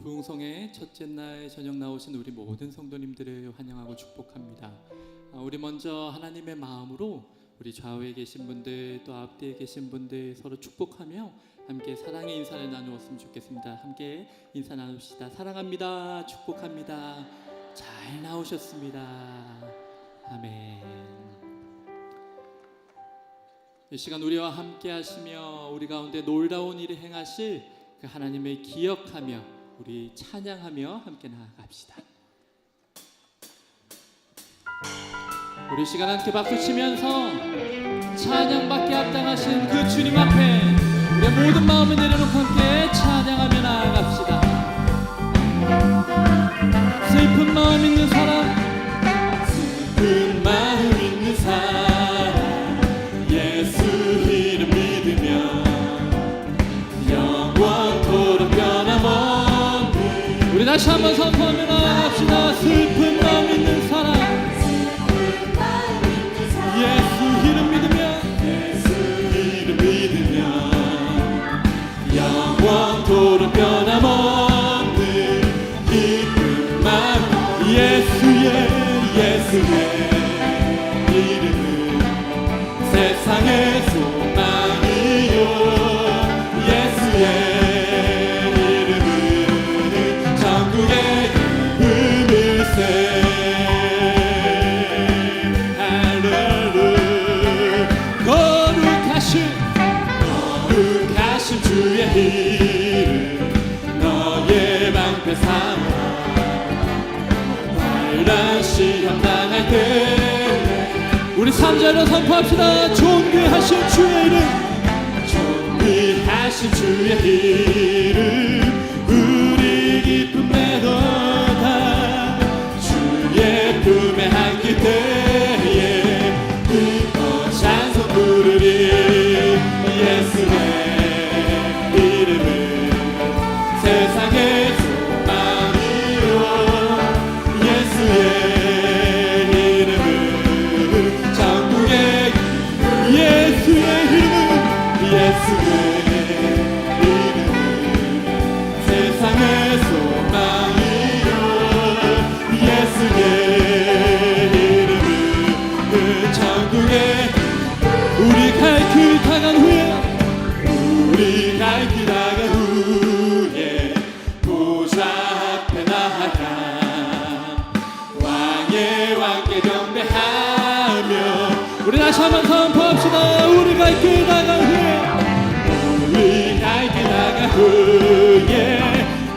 부흥성의 첫째 날 저녁 나오신 우리 모든 성도님들을 환영하고 축복합니다. 우리 먼저 하나님의 마음으로 우리 좌우에 계신 분들 또 앞뒤에 계신 분들 서로 축복하며 함께 사랑의 인사를 나누었으면 좋겠습니다. 함께 인사 나눕시다. 사랑합니다. 축복합니다. 잘 나오셨습니다. 아멘. 이 시간 우리와 함께 하시며 우리 가운데 놀라운 일을 행하실 그 하나님을 기억하며 우리 찬양하며 함께 나아갑시다. 우리 시간 함께 박수치면서 찬양받게 합당하신 그 주님 앞에 우리의 모든 마음을 내려놓고 함께 찬양하며 나아갑시다. 슬픈 마음 있는 사람, 슬픈 마음 있는 사람, 예수 이름 믿으며 영원토록 변함없는 우리 다시 한번 선포하며 나아갑시다. 슬픈 마음 있는 사람, 예수 이름 믿으며 영원토록 변함없는 기쁜 마음 예수의 이름은 세상의 소망이요 예수의 이름은 천국의 기쁨일세. 거룩하신 주의 이름 너의 방패 삼아 환란 시험 당할 때 우리 3절로 선포합시다. 존귀하신 주의 이름, 존귀하신 주의 이름 우리 기쁨 내도다 주의 품에 안길 때에 기뻐 찬송 부르리. 예수의 이름은 세상의 소망이요 예수의 이름은 천국의 예수의 이름은 세상의 소망이요 예수의 이름은 천국의 우리 갈 길 다간 후에 보좌 앞에 나아가 왕의 왕께 경배하며 우리 다시 한번 선포합시다. 우리 갈 길 다간 후에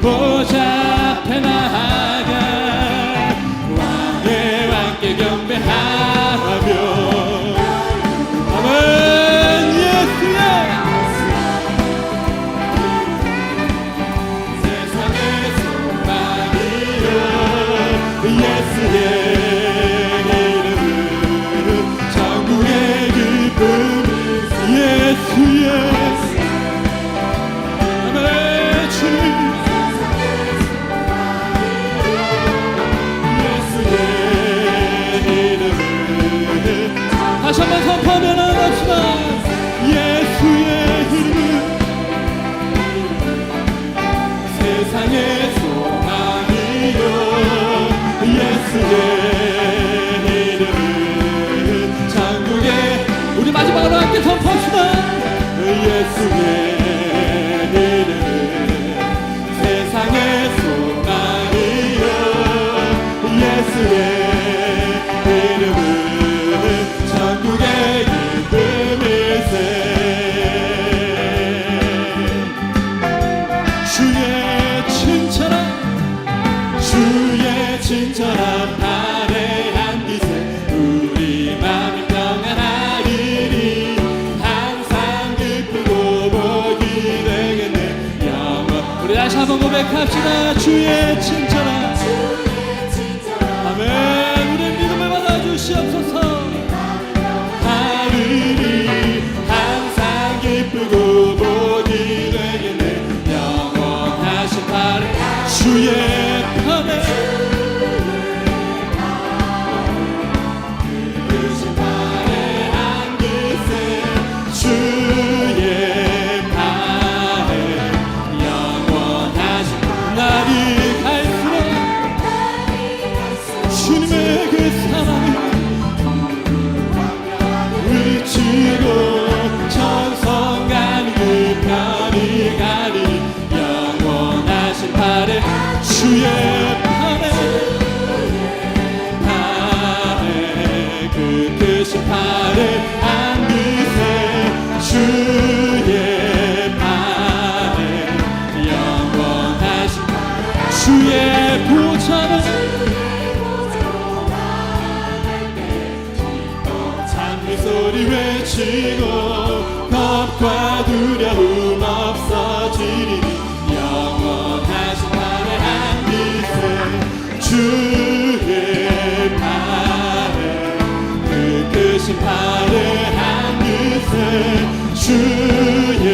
보좌 앞에 나아가 왕의 왕께 경배하며 예수의 이름은 천국의 기쁨 예수의 아멘 주님 예수의 이름은 다시 한번 선포하며 나갑시다. 예수의 이름은 세상의 소망이요 예수의 이름은 천국의 우리 마지막으로 함께 선포합시다. 예수의 이름은 세상의 소망이요 예수의 이름은 천국의 기쁨일세. 친절한 발에 안기세 우리 마음이 평안하리니 항상 기쁘고 복이 되겠네 영원 우리 다시 한번 고백합시다. 주의 친절한 아멘 우리의 믿음을 받아주시옵소서. 하리니 항상 기쁘고 복이 되겠네 영원하신 발에 주의 편에 주의 발에 영원하신 날이 주의 팔에 그 크신 팔에 안기세 주의 팔에 영원하신 주의 보좌로 찬미 소리 외치고 겁과 두려움 없어지리니 영원하신 팔에 안기세 주의 팔에 그 크신 팔에 안기세 주의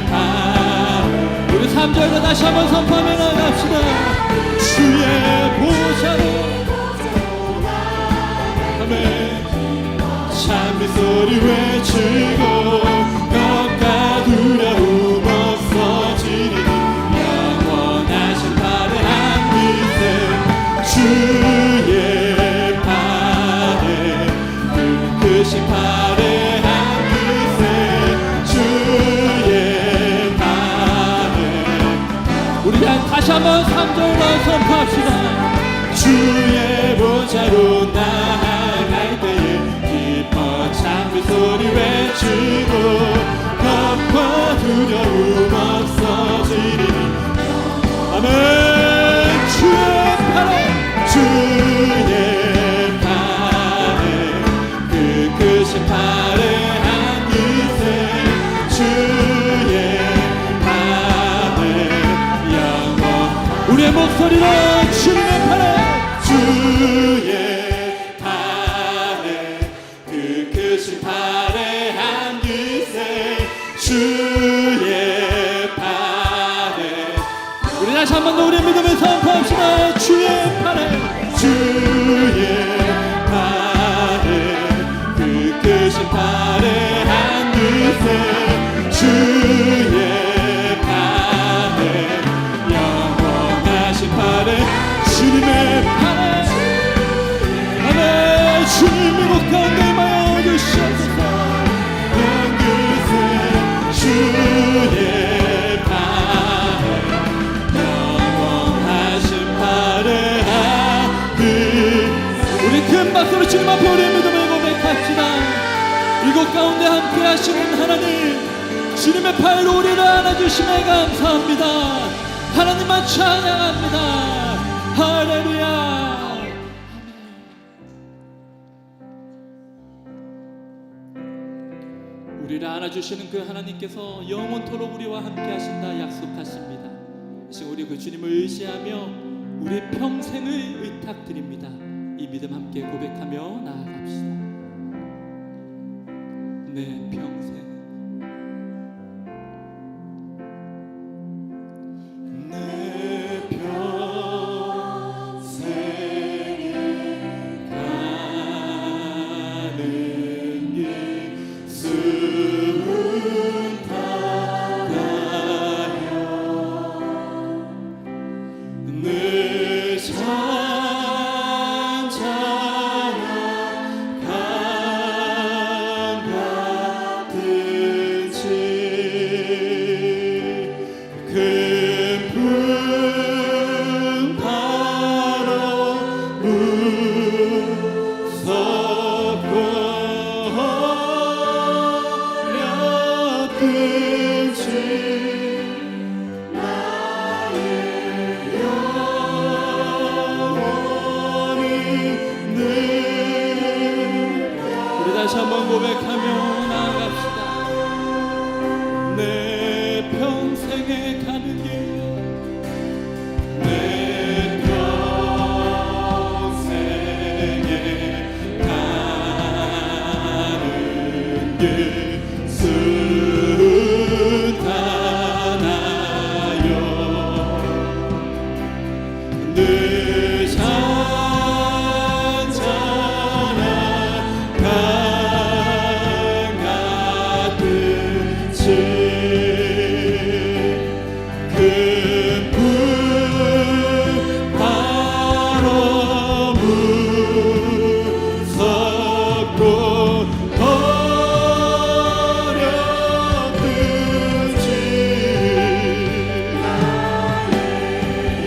팔에 우리 3절로 다시 한번 선포하며 나갑시다. 주의 보좌로 아멘 찬미 소리 외치고 겁과 두려움 없어지리니 영원하신 팔에 안기세 주의 팔에 그 크신 팔에 안기세 주의 팔에 우리 다시 한번 3절로 선포합시다. 주의 보좌로 나아갈 때에 기뻐 찬미 소리 외치고 겁과 두려움 없어지리니 아멘 주의 팔에 주의 팔에 그 크신 팔에 안기세 주의 팔에 영원 우리의 목소리로 주님의 팔에 주의 팔에 그 크신 팔에 안기세 주의 팔에 우리 다시 한 번 더 우리의 믿음을 선포합시다. 주의 팔에 주의 팔에 그 크신 팔에 안기세 주의 팔에 영원하신 팔에 주님의 팔에 아멘 주님 이곳 가운데 임하여 주시옵소서 안기세 주의 팔에 영원하신 팔에 우리 큰 박수로 주님 앞에 우리의 믿음을 고백합시다. 이곳 가운데 함께 하시는 하나님 주님의 팔로 우리를 안아주심에 감사합니다. 하나님만 찬양합니다. 할렐루야. 우리를 안아주시는 그 하나님께서 영원토록 우리와 함께 하신다 약속하십니다. 지금 우리 그 주님을 의지하며 우리 평생을 의탁드립니다. 이 믿음 함께 고백하며 나아갑시다. 내 평생 다시 한번 고백하며 나아갑시다. 내 평생에 가는 길 내 평생에 가는 길 순탄하여 늘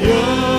여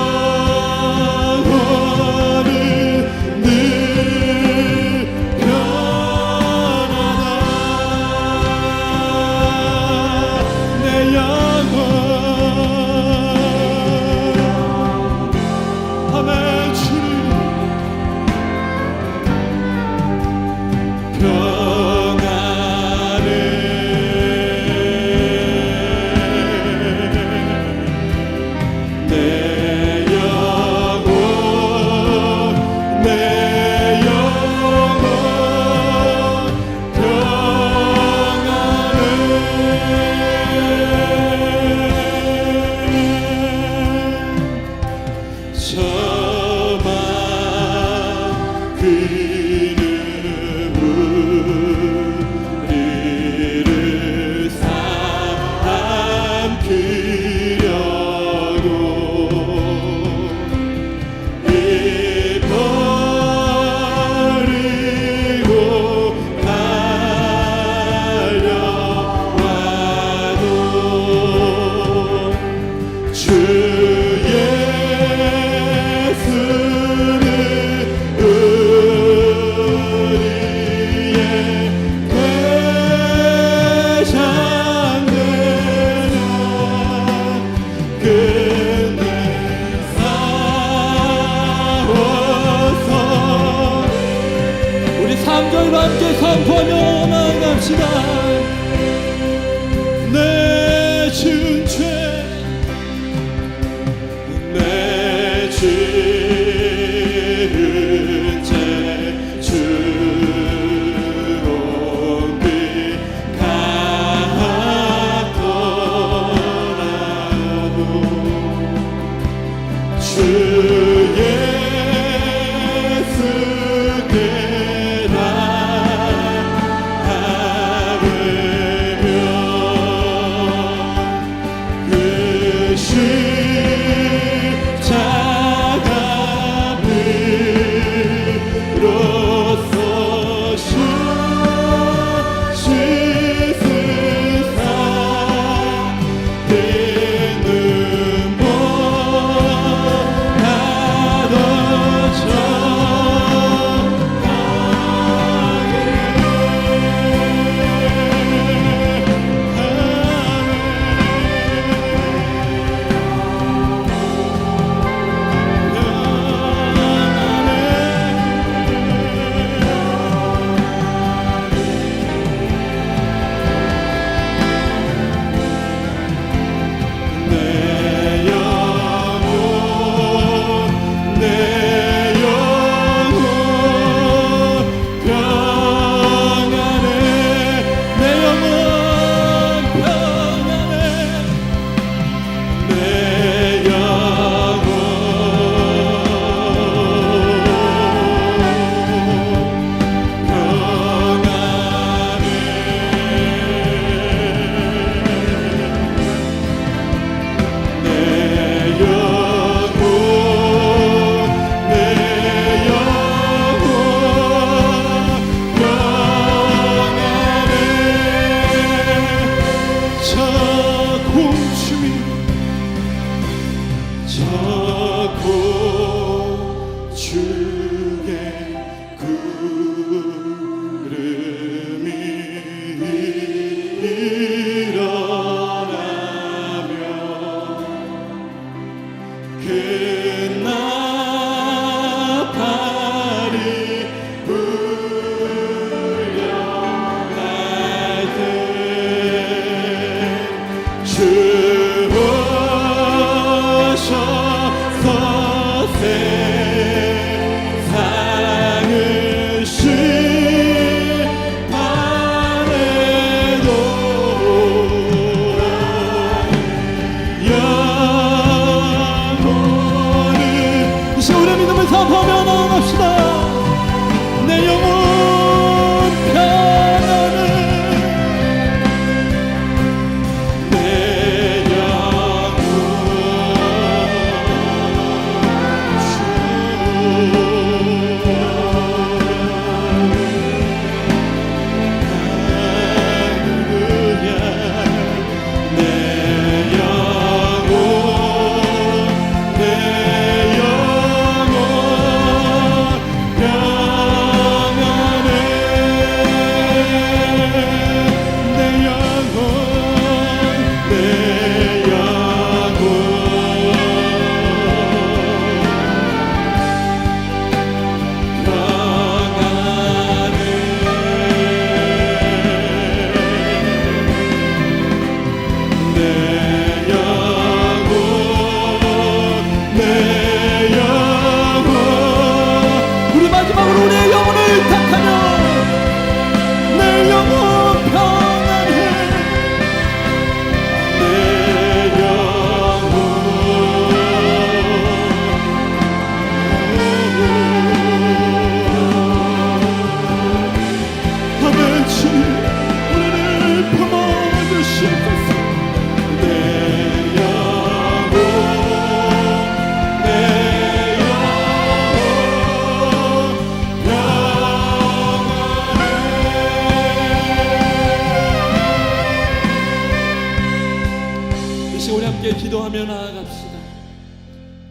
기도하며 나아갑시다.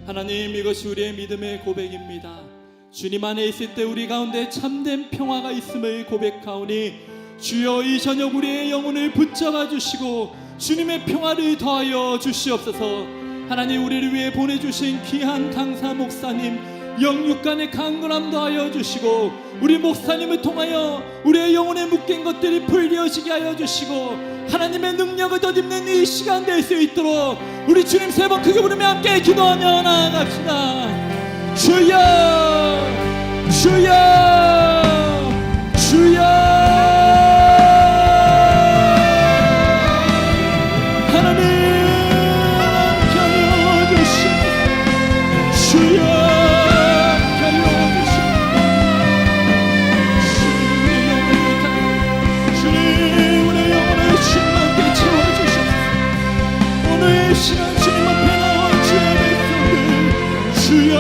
하나님, 이것이 우리의 믿음의 고백입니다. 주님 안에 있을 때 우리 가운데 참된 평화가 있음을 고백하오니 주여, 이 저녁 우리의 영혼을 붙잡아 주시고 주님의 평화를 더하여 주시옵소서. 하나님, 우리를 위해 보내주신 귀한 강사 목사님 영육간의 강건함 더하여 주시고 우리 목사님을 통하여 우리의 영혼에 묶인 것들이 풀려지게 하여 주시고 하나님의 능력을 덧입는 이 시간 될 수 있도록 우리 주님 세 번 크게 부르며 함께 기도하며 나아갑시다. 주여, 주여, 주여. 하나님, 주여 하여 주님 우리의 영혼을 충만케 채워주시옵소서. 오늘 이 시간 주님 앞에 나온 주의 백성들 주여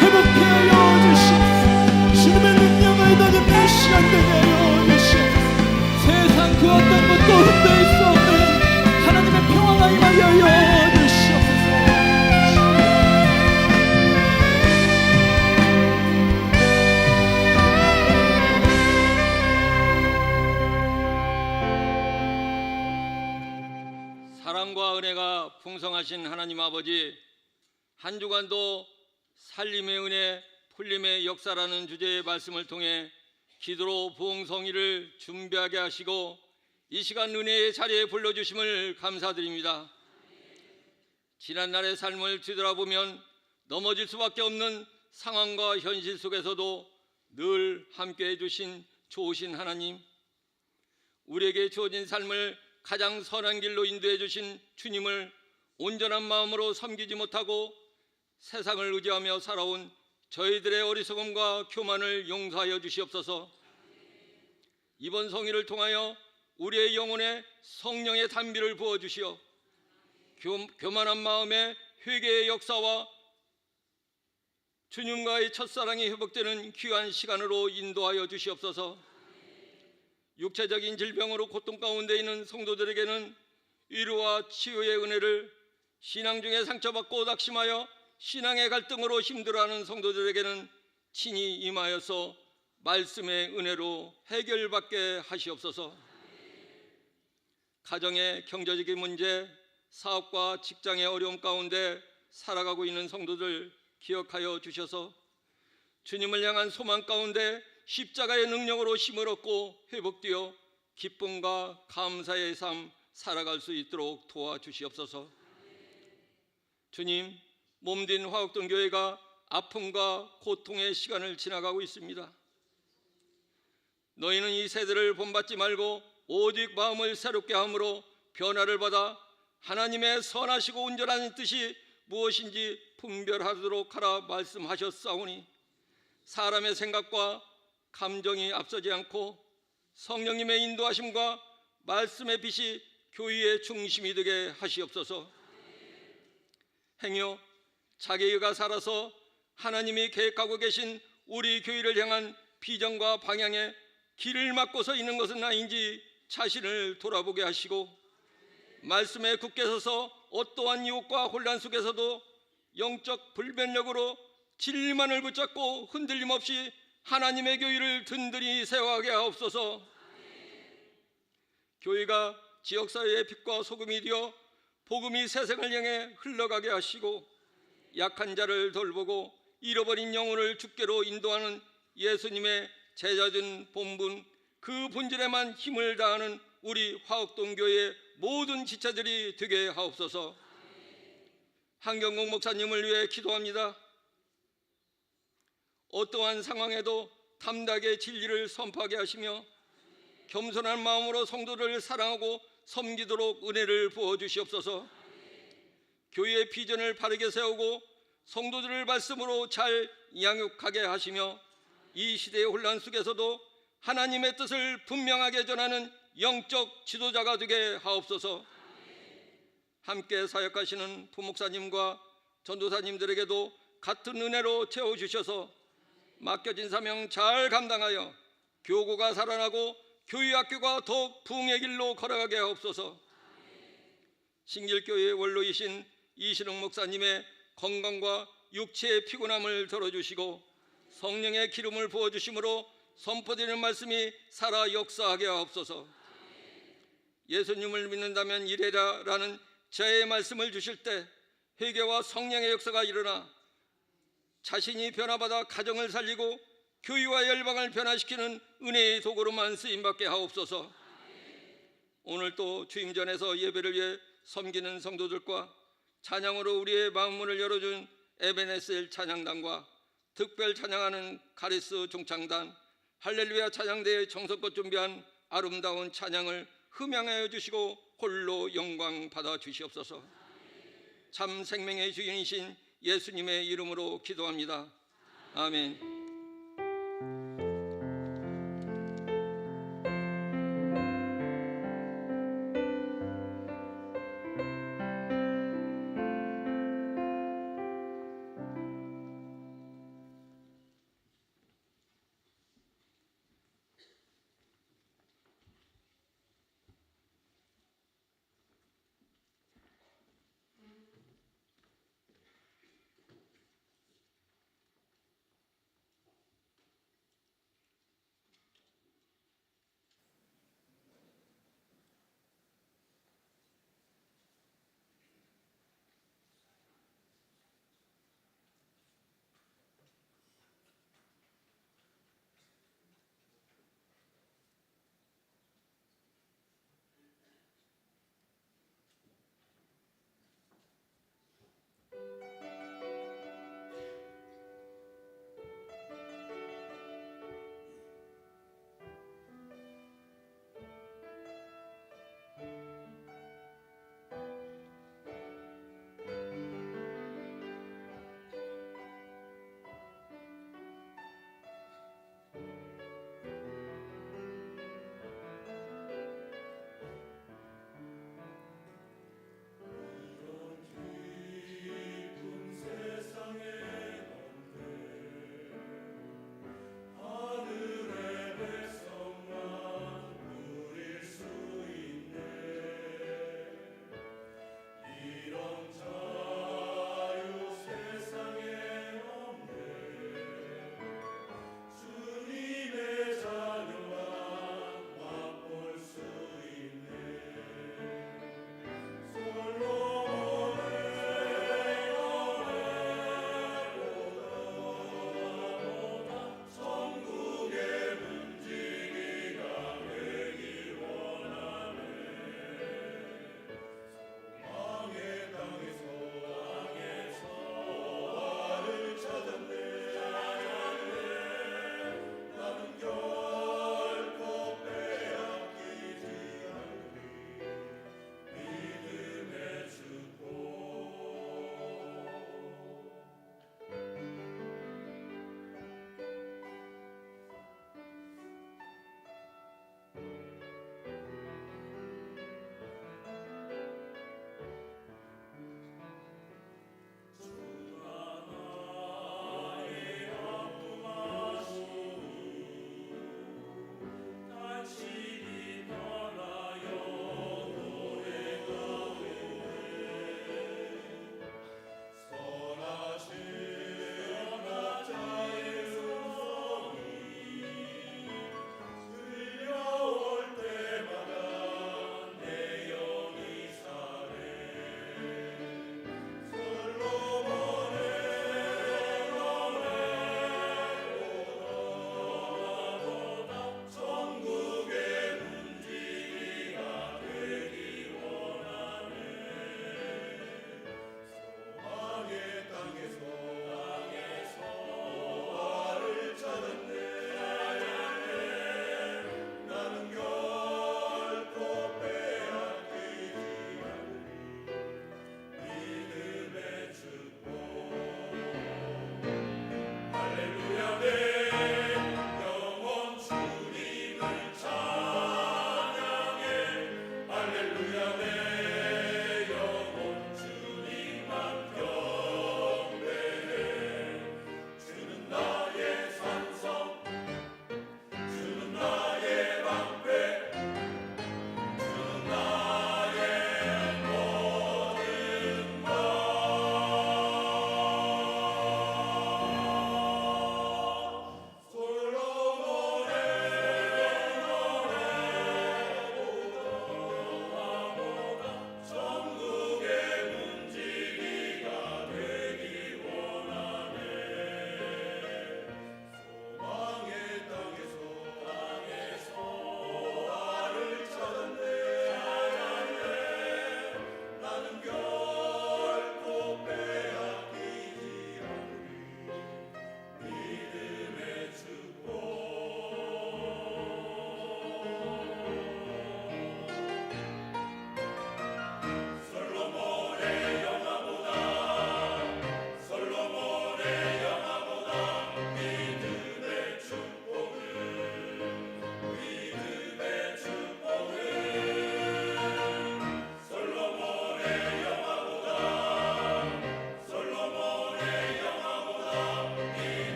회복케 하여 주시옵소서. 주님의 능력을 더는 이 시간 되게 하여 주시옵소서. 세상 그 어떤 것도 흔들 수 없는 하나님의 평화가 임하여 주시옵소서. 사랑과 은혜가 풍성하신 하나님 아버지, 한 주간도 살림의 은혜, 풀림의 역사라는 주제의 말씀을 통해 기도로 부흥성의를 준비하게 하시고 이 시간 은혜의 자리에 불러주심을 감사드립니다. 지난날의 삶을 뒤돌아보면 넘어질 수밖에 없는 상황과 현실 속에서도 늘 함께해 주신 좋으신 하나님, 우리에게 주어진 삶을 가장 선한 길로 인도해 주신 주님을 온전한 마음으로 섬기지 못하고 세상을 의지하며 살아온 저희들의 어리석음과 교만을 용서하여 주시옵소서. 이번 성의를 통하여 우리의 영혼에 성령의 단비를 부어주시어 교만한 마음에 회개의 역사와 주님과의 첫사랑이 회복되는 귀한 시간으로 인도하여 주시옵소서. 육체적인 질병으로 고통 가운데 있는 성도들에게는 위로와 치유의 은혜를, 신앙 중에 상처받고 낙심하여 신앙의 갈등으로 힘들어하는 성도들에게는 친히 임하여서 말씀의 은혜로 해결받게 하시옵소서. 가정의 경제적인 문제, 사업과 직장의 어려움 가운데 살아가고 있는 성도들 기억하여 주셔서 주님을 향한 소망 가운데 십자가의 능력으로 힘을 얻고 회복되어 기쁨과 감사의 삶 살아갈 수 있도록 도와주시옵소서. 주님, 몸된 화곡동 교회가 아픔과 고통의 시간을 지나가고 있습니다. 너희는 이 세대를 본받지 말고 오직 마음을 새롭게 함으로 변화를 받아 하나님의 선하시고 온전한 뜻이 무엇인지 분별하도록 하라 말씀하셨사오니 사람의 생각과 감정이 앞서지 않고 성령님의 인도하심과 말씀의 빛이 교회의 중심이 되게 하시옵소서. 행여 자기가 살아서 하나님이 계획하고 계신 우리 교회를 향한 비전과 방향에 길을 막고 서 있는 것은 아닌지 자신을 돌아보게 하시고 말씀에 굳게 서서 어떠한 유혹과 혼란 속에서도 영적 불변력으로 진리만을 붙잡고 흔들림 없이 하나님의 교회를 든든히 세워가게 하옵소서. 교회가 지역사회의 빛과 소금이 되어 복음이 세상을 향해 흘러가게 하시고 약한 자를 돌보고 잃어버린 영혼을 주께로 인도하는 예수님의 제자된 본분, 그 본질에만 힘을 다하는 우리 화곡동 교회의 모든 지체들이 되게 하옵소서. 한경국 목사님을 위해 기도합니다. 어떠한 상황에도 담대하게 진리를 선포하게 하시며 겸손한 마음으로 성도를 사랑하고 섬기도록 은혜를 부어주시옵소서. 교회의 비전을 바르게 세우고 성도들을 말씀으로 잘 양육하게 하시며 이 시대의 혼란 속에서도 하나님의 뜻을 분명하게 전하는 영적 지도자가 되게 하옵소서. 함께 사역하시는 부목사님과 전도사님들에게도 같은 은혜로 채워주셔서 맡겨진 사명 잘 감당하여 교구가 살아나고 교회 학교가 더욱 부흥의 길로 걸어가게 하옵소서. 신길교회의 원로이신 이신흥 목사님의 건강과 육체의 피곤함을 덜어주시고 성령의 기름을 부어주심으로 선포되는 말씀이 살아 역사하게 하옵소서. 예수님을 믿는다면 이래라 라는 저의 말씀을 주실 때 회개와 성령의 역사가 일어나 자신이 변화받아 가정을 살리고 교회와 열방을 변화시키는 은혜의 도구로만 쓰임받게 하옵소서. 오늘 또 주임 전에서 예배를 위해 섬기는 성도들과 찬양으로 우리의 마음문을 열어준 에베네셀 찬양단과 특별 찬양하는 가리스 종창단, 할렐루야 찬양대의 정성껏 준비한 아름다운 찬양을 흠양하여 주시고 홀로 영광 받아 주시옵소서. 참 생명의 주인이신 예수님의 이름으로 기도합니다. 아멘.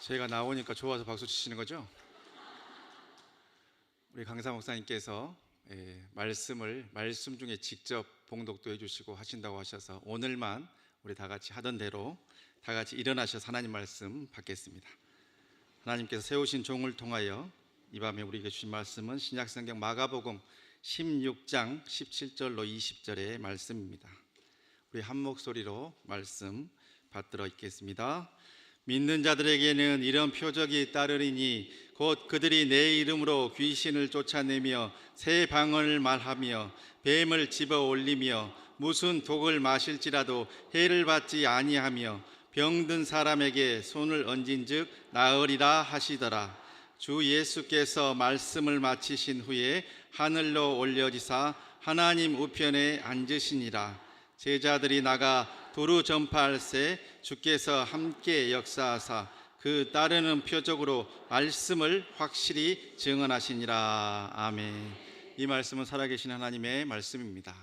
제가 나오니까 좋아서 박수 치시는 거죠? 우리 강사 목사님께서 말씀 중에 직접 봉독도 해주시고 하신다고 하셔서 오늘만 우리 다 같이 하던 대로 다 같이 일어나셔서 하나님 말씀 받겠습니다. 하나님께서 세우신 종을 통하여 이 밤에 우리에게 주신 말씀은 신약성경 마가복음 16장 17절로 20절의 말씀입니다. 우리 한 목소리로 말씀 받들어 읽겠습니다. 믿는 자들에게는 이런 표적이 따르리니 곧 그들이 내 이름으로 귀신을 쫓아내며 새 방언을 말하며 뱀을 집어 올리며 무슨 독을 마실지라도 해를 받지 아니하며 병든 사람에게 손을 얹은즉 나으리라 하시더라. 주 예수께서 말씀을 마치신 후에 하늘로 올려지사 하나님 우편에 앉으시니라. 제자들이 나가 두루 전파할세 주께서 함께 역사하사 그 따르는 표적으로 말씀을 확실히 증언하시니라. 아멘. 이 말씀은 살아계신 하나님의 말씀입니다.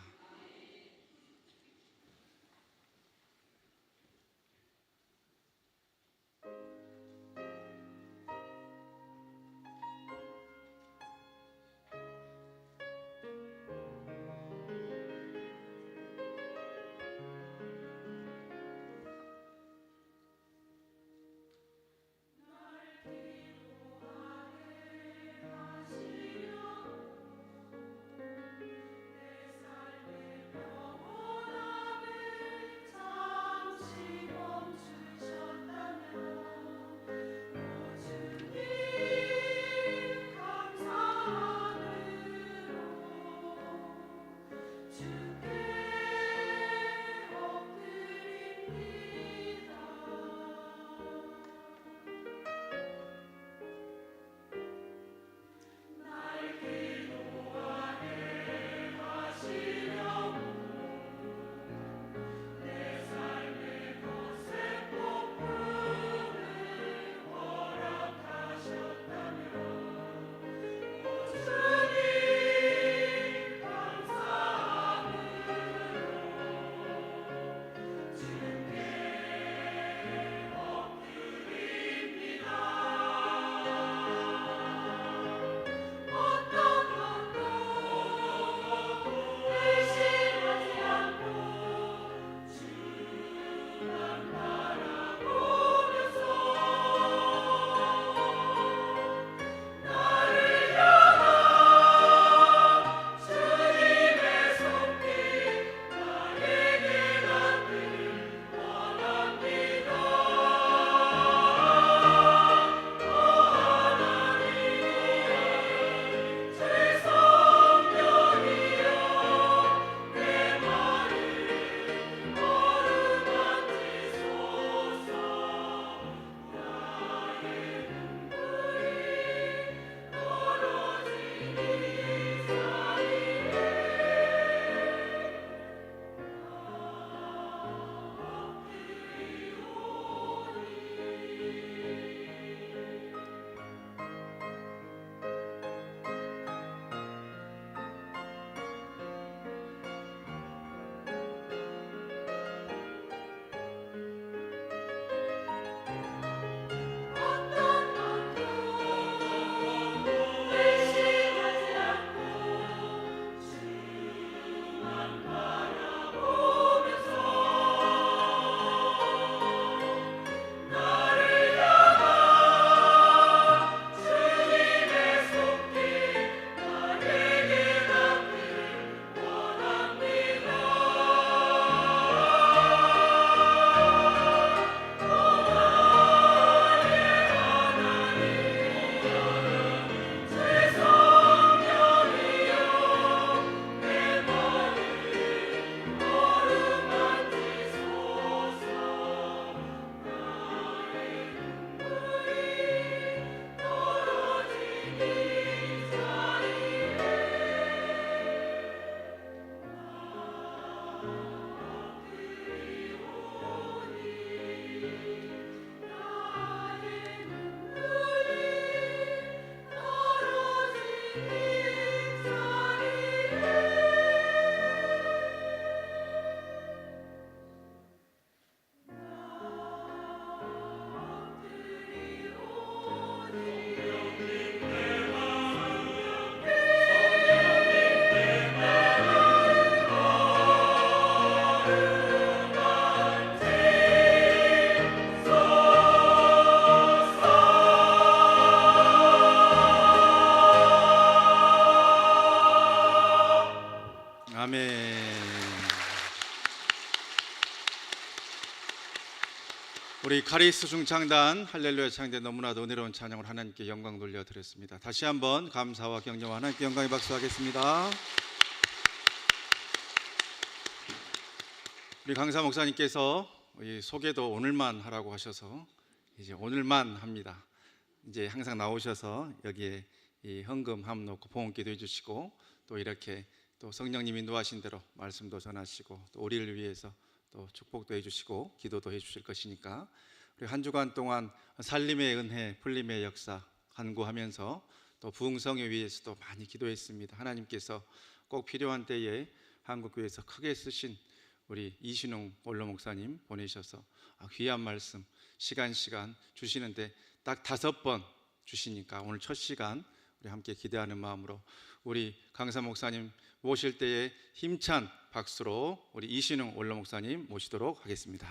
우리 카리스 중창단 할렐루야 창대 너무나도 은혜로운 찬양을 하나님께 영광 돌려드렸습니다. 다시 한번 감사와 경배와 하나님께 영광의 박수하겠습니다. 우리 강사 목사님께서 이 소개도 오늘만 하라고 하셔서 이제 오늘만 합니다. 이제 항상 나오셔서 여기에 이 헌금함 놓고 봉헌기도 해주시고 또 이렇게 또 성령님이 인도하신 대로 말씀도 전하시고 또 우리를 위해서 또 축복도 해주시고 기도도 해주실 것이니까 우리 한 주간 동안 살림의 은혜, 풀림의 역사 간구하면서 또 부흥성에 위해서도 많이 기도했습니다. 하나님께서 꼭 필요한 때에 한국교회에서 크게 쓰신 우리 이신웅 원로 목사님 보내셔서 귀한 말씀 시간 주시는데 딱 5번 주시니까 오늘 첫 시간 우리 함께 기대하는 마음으로 우리 강사 목사님 모실 때에 힘찬 박수로 우리 이신웅 원로 목사님 모시도록 하겠습니다.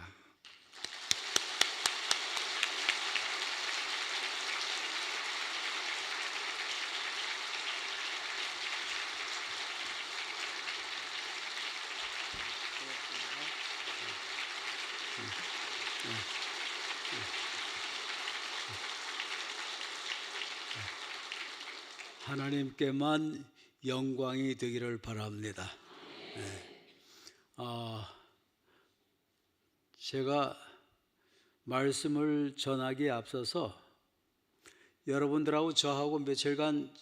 하나님께만 영광이 되기를 바랍니다. 제가 말씀을 전하기에 앞서서 여러분들하고 저하고 며칠간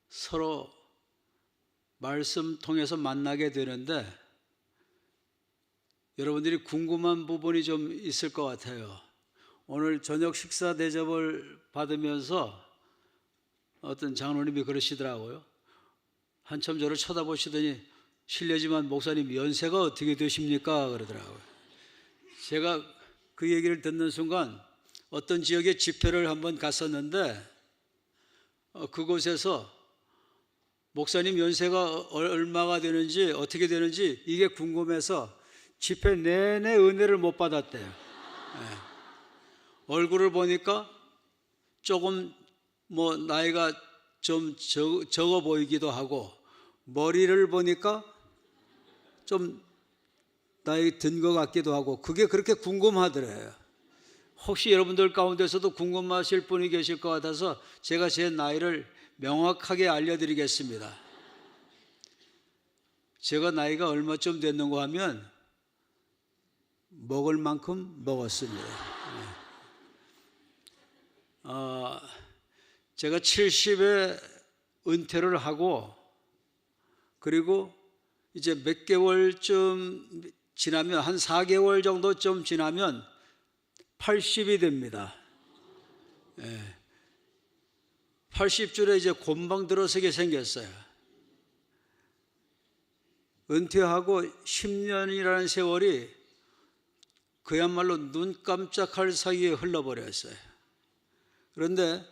서로 말씀 통해서 만나게 되는데 여러분들이 궁금한 부분이 좀 있을 것 같아요. 오늘 저녁 식사 대접을 받으면서 어떤 장로님이 그러시더라고요. 한참 저를 쳐다보시더니 실례지만 목사님 연세가 어떻게 되십니까? 그러더라고요. 제가 그 얘기를 듣는 순간 어떤 지역에 집회를 한번 갔었는데 그곳에서 목사님 연세가 얼마가 되는지 어떻게 되는지 이게 궁금해서 집회 내내 은혜를 못 받았대요. 네. 얼굴을 보니까 조금 나이가 좀 적어 보이기도 하고 머리를 보니까 좀 나이 든 것 같기도 하고 그게 그렇게 궁금하더래요. 혹시 여러분들 가운데서도 궁금하실 분이 계실 것 같아서 제가 제 나이를 명확하게 알려드리겠습니다. 제가 나이가 얼마쯤 됐는가 하면 먹을 만큼 먹었습니다. 제가 70에 은퇴를 하고 그리고 이제 몇 개월쯤 지나면 한 4개월 정도쯤 지나면 80이 됩니다. 80줄에 이제 곤방 들어서게 생겼어요. 은퇴하고 10년이라는 세월이 그야말로 눈 깜짝할 사이에 흘러버렸어요. 그런데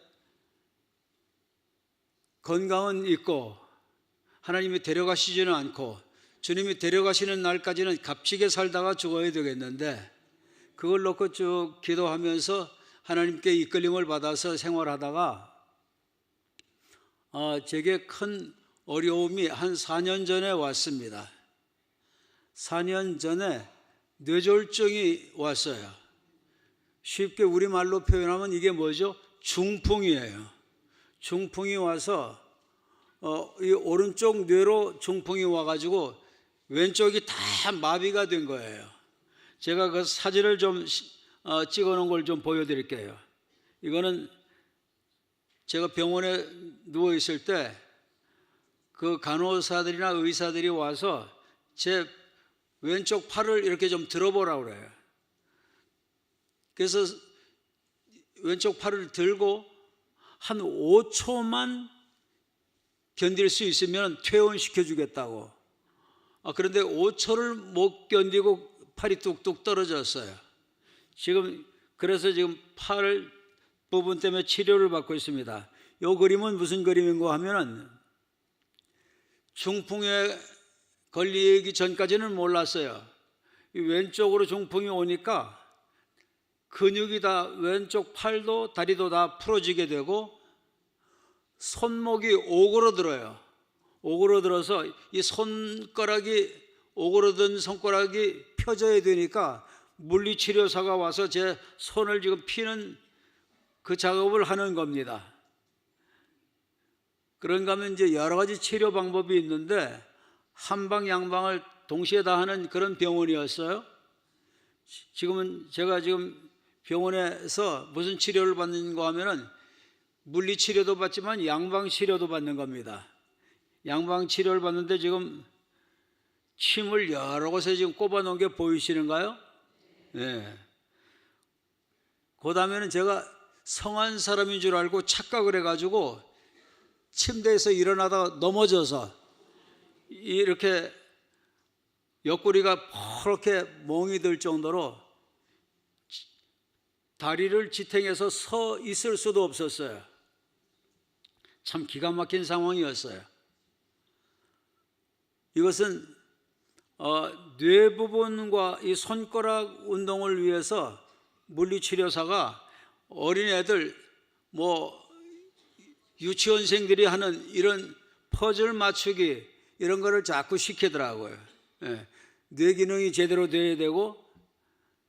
건강은 있고 하나님이 데려가시지는 않고 주님이 데려가시는 날까지는 값지게 살다가 죽어야 되겠는데 그걸 놓고 쭉 기도하면서 하나님께 이끌림을 받아서 생활하다가 제게 큰 어려움이 한 4년 전에 왔습니다. 4년 전에 뇌졸중이 왔어요. 쉽게 우리말로 표현하면 이게 뭐죠? 중풍이에요. 중풍이 와서 이 오른쪽 뇌로 중풍이 와가지고 왼쪽이 다 마비가 된 거예요. 제가 그 사진을 좀 찍어놓은 걸 좀 보여드릴게요. 이거는 제가 병원에 누워 있을 때 그 간호사들이나 의사들이 와서 제 왼쪽 팔을 이렇게 좀 들어보라고 그래요. 그래서 왼쪽 팔을 들고 한 5초만 견딜 수 있으면 퇴원시켜 주겠다고. 그런데 5초를 못 견디고 팔이 뚝뚝 떨어졌어요. 그래서 지금 팔 부분 때문에 치료를 받고 있습니다. 이 그림은 무슨 그림인가 하면은 중풍에 걸리기 전까지는 몰랐어요. 왼쪽으로 중풍이 오니까 근육이 다 왼쪽 팔도 다리도 다 풀어지게 되고 손목이 오그러들어요. 오그러들어서 이 오그러든 손가락이 펴져야 되니까 물리치료사가 와서 제 손을 지금 피는 그 작업을 하는 겁니다. 그런가 하면 이제 여러 가지 치료 방법이 있는데 한방 양방을 동시에 다 하는 그런 병원이었어요. 지금은 제가 지금 병원에서 무슨 치료를 받는가 하면은 물리치료도 받지만 양방치료도 받는 겁니다. 양방치료를 받는데 지금 침을 여러 곳에 지금 꼽아 놓은 게 보이시는가요? 네. 그 다음에는 제가 성한 사람인 줄 알고 착각을 해가지고 침대에서 일어나다가 넘어져서 이렇게 옆구리가 퍼렇게 멍이 들 정도로 다리를 지탱해서 서 있을 수도 없었어요. 참 기가 막힌 상황이었어요. 이것은 뇌 부분과 이 손가락 운동을 위해서 물리치료사가 어린애들 유치원생들이 하는 이런 퍼즐 맞추기 이런 거를 자꾸 시키더라고요. 예. 뇌 기능이 제대로 돼야 되고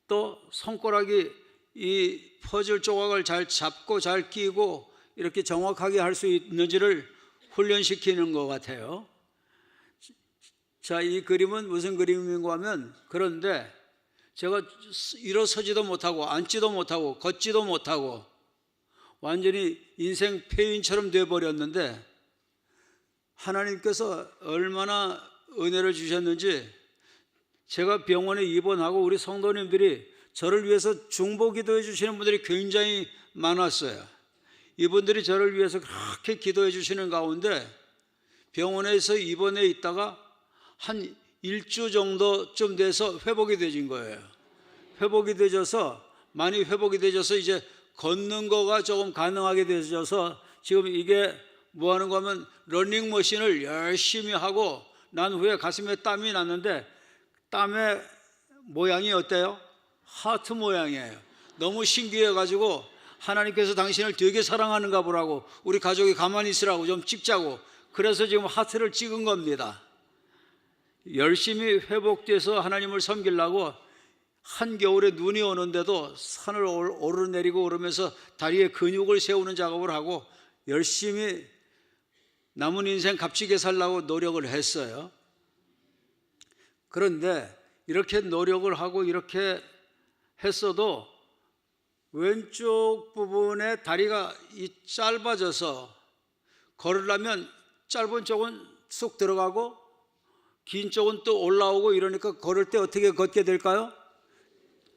또 손가락이 이 퍼즐 조각을 잘 잡고 잘 끼고 이렇게 정확하게 할 수 있는지를 훈련시키는 것 같아요. 자, 이 그림은 무슨 그림인가 하면, 그런데 제가 일어서지도 못하고 앉지도 못하고 걷지도 못하고 완전히 인생 폐인처럼 돼버렸는데 하나님께서 얼마나 은혜를 주셨는지 제가 병원에 입원하고 우리 성도님들이 저를 위해서 중보 기도해 주시는 분들이 굉장히 많았어요. 이분들이 저를 위해서 그렇게 기도해 주시는 가운데 병원에서 입원해 있다가 한 1주 정도쯤 돼서 회복이 되진 거예요. 회복이 되져서 많이 회복이 되져서 이제 걷는 거가 조금 가능하게 되져서 지금 이게 뭐 하는 거 하면 러닝머신을 열심히 하고 난 후에 가슴에 땀이 났는데 땀의 모양이 어때요? 하트 모양이에요. 너무 신기해가지고 하나님께서 당신을 되게 사랑하는가 보라고 우리 가족이 가만히 있으라고 좀 찍자고 그래서 지금 하트를 찍은 겁니다. 열심히 회복돼서 하나님을 섬기려고 한겨울에 눈이 오는데도 산을 오르내리고 오르면서 다리에 근육을 세우는 작업을 하고 열심히 남은 인생 값지게 살려고 노력을 했어요. 그런데 이렇게 노력을 하고 이렇게 했어도 왼쪽 부분에 다리가 짧아져서 걸으려면 짧은 쪽은 쑥 들어가고 긴 쪽은 또 올라오고 이러니까 걸을 때 어떻게 걷게 될까요?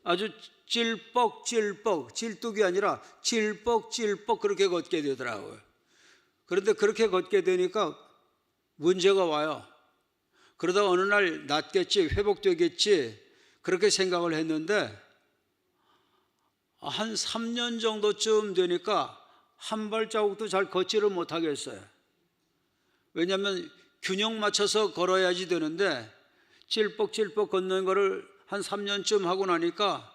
아주 찔뻑찔뻑, 질뚝이 아니라 찔뻑찔뻑 그렇게 걷게 되더라고요. 그런데 그렇게 걷게 되니까 문제가 와요. 그러다 어느 날 낫겠지, 회복되겠지 그렇게 생각을 했는데 한 3년 정도쯤 되니까 한 발자국도 잘 걷지를 못하겠어요. 왜냐하면 균형 맞춰서 걸어야지 되는데 찔뻑찔뻑 걷는 거를 한 3년쯤 하고 나니까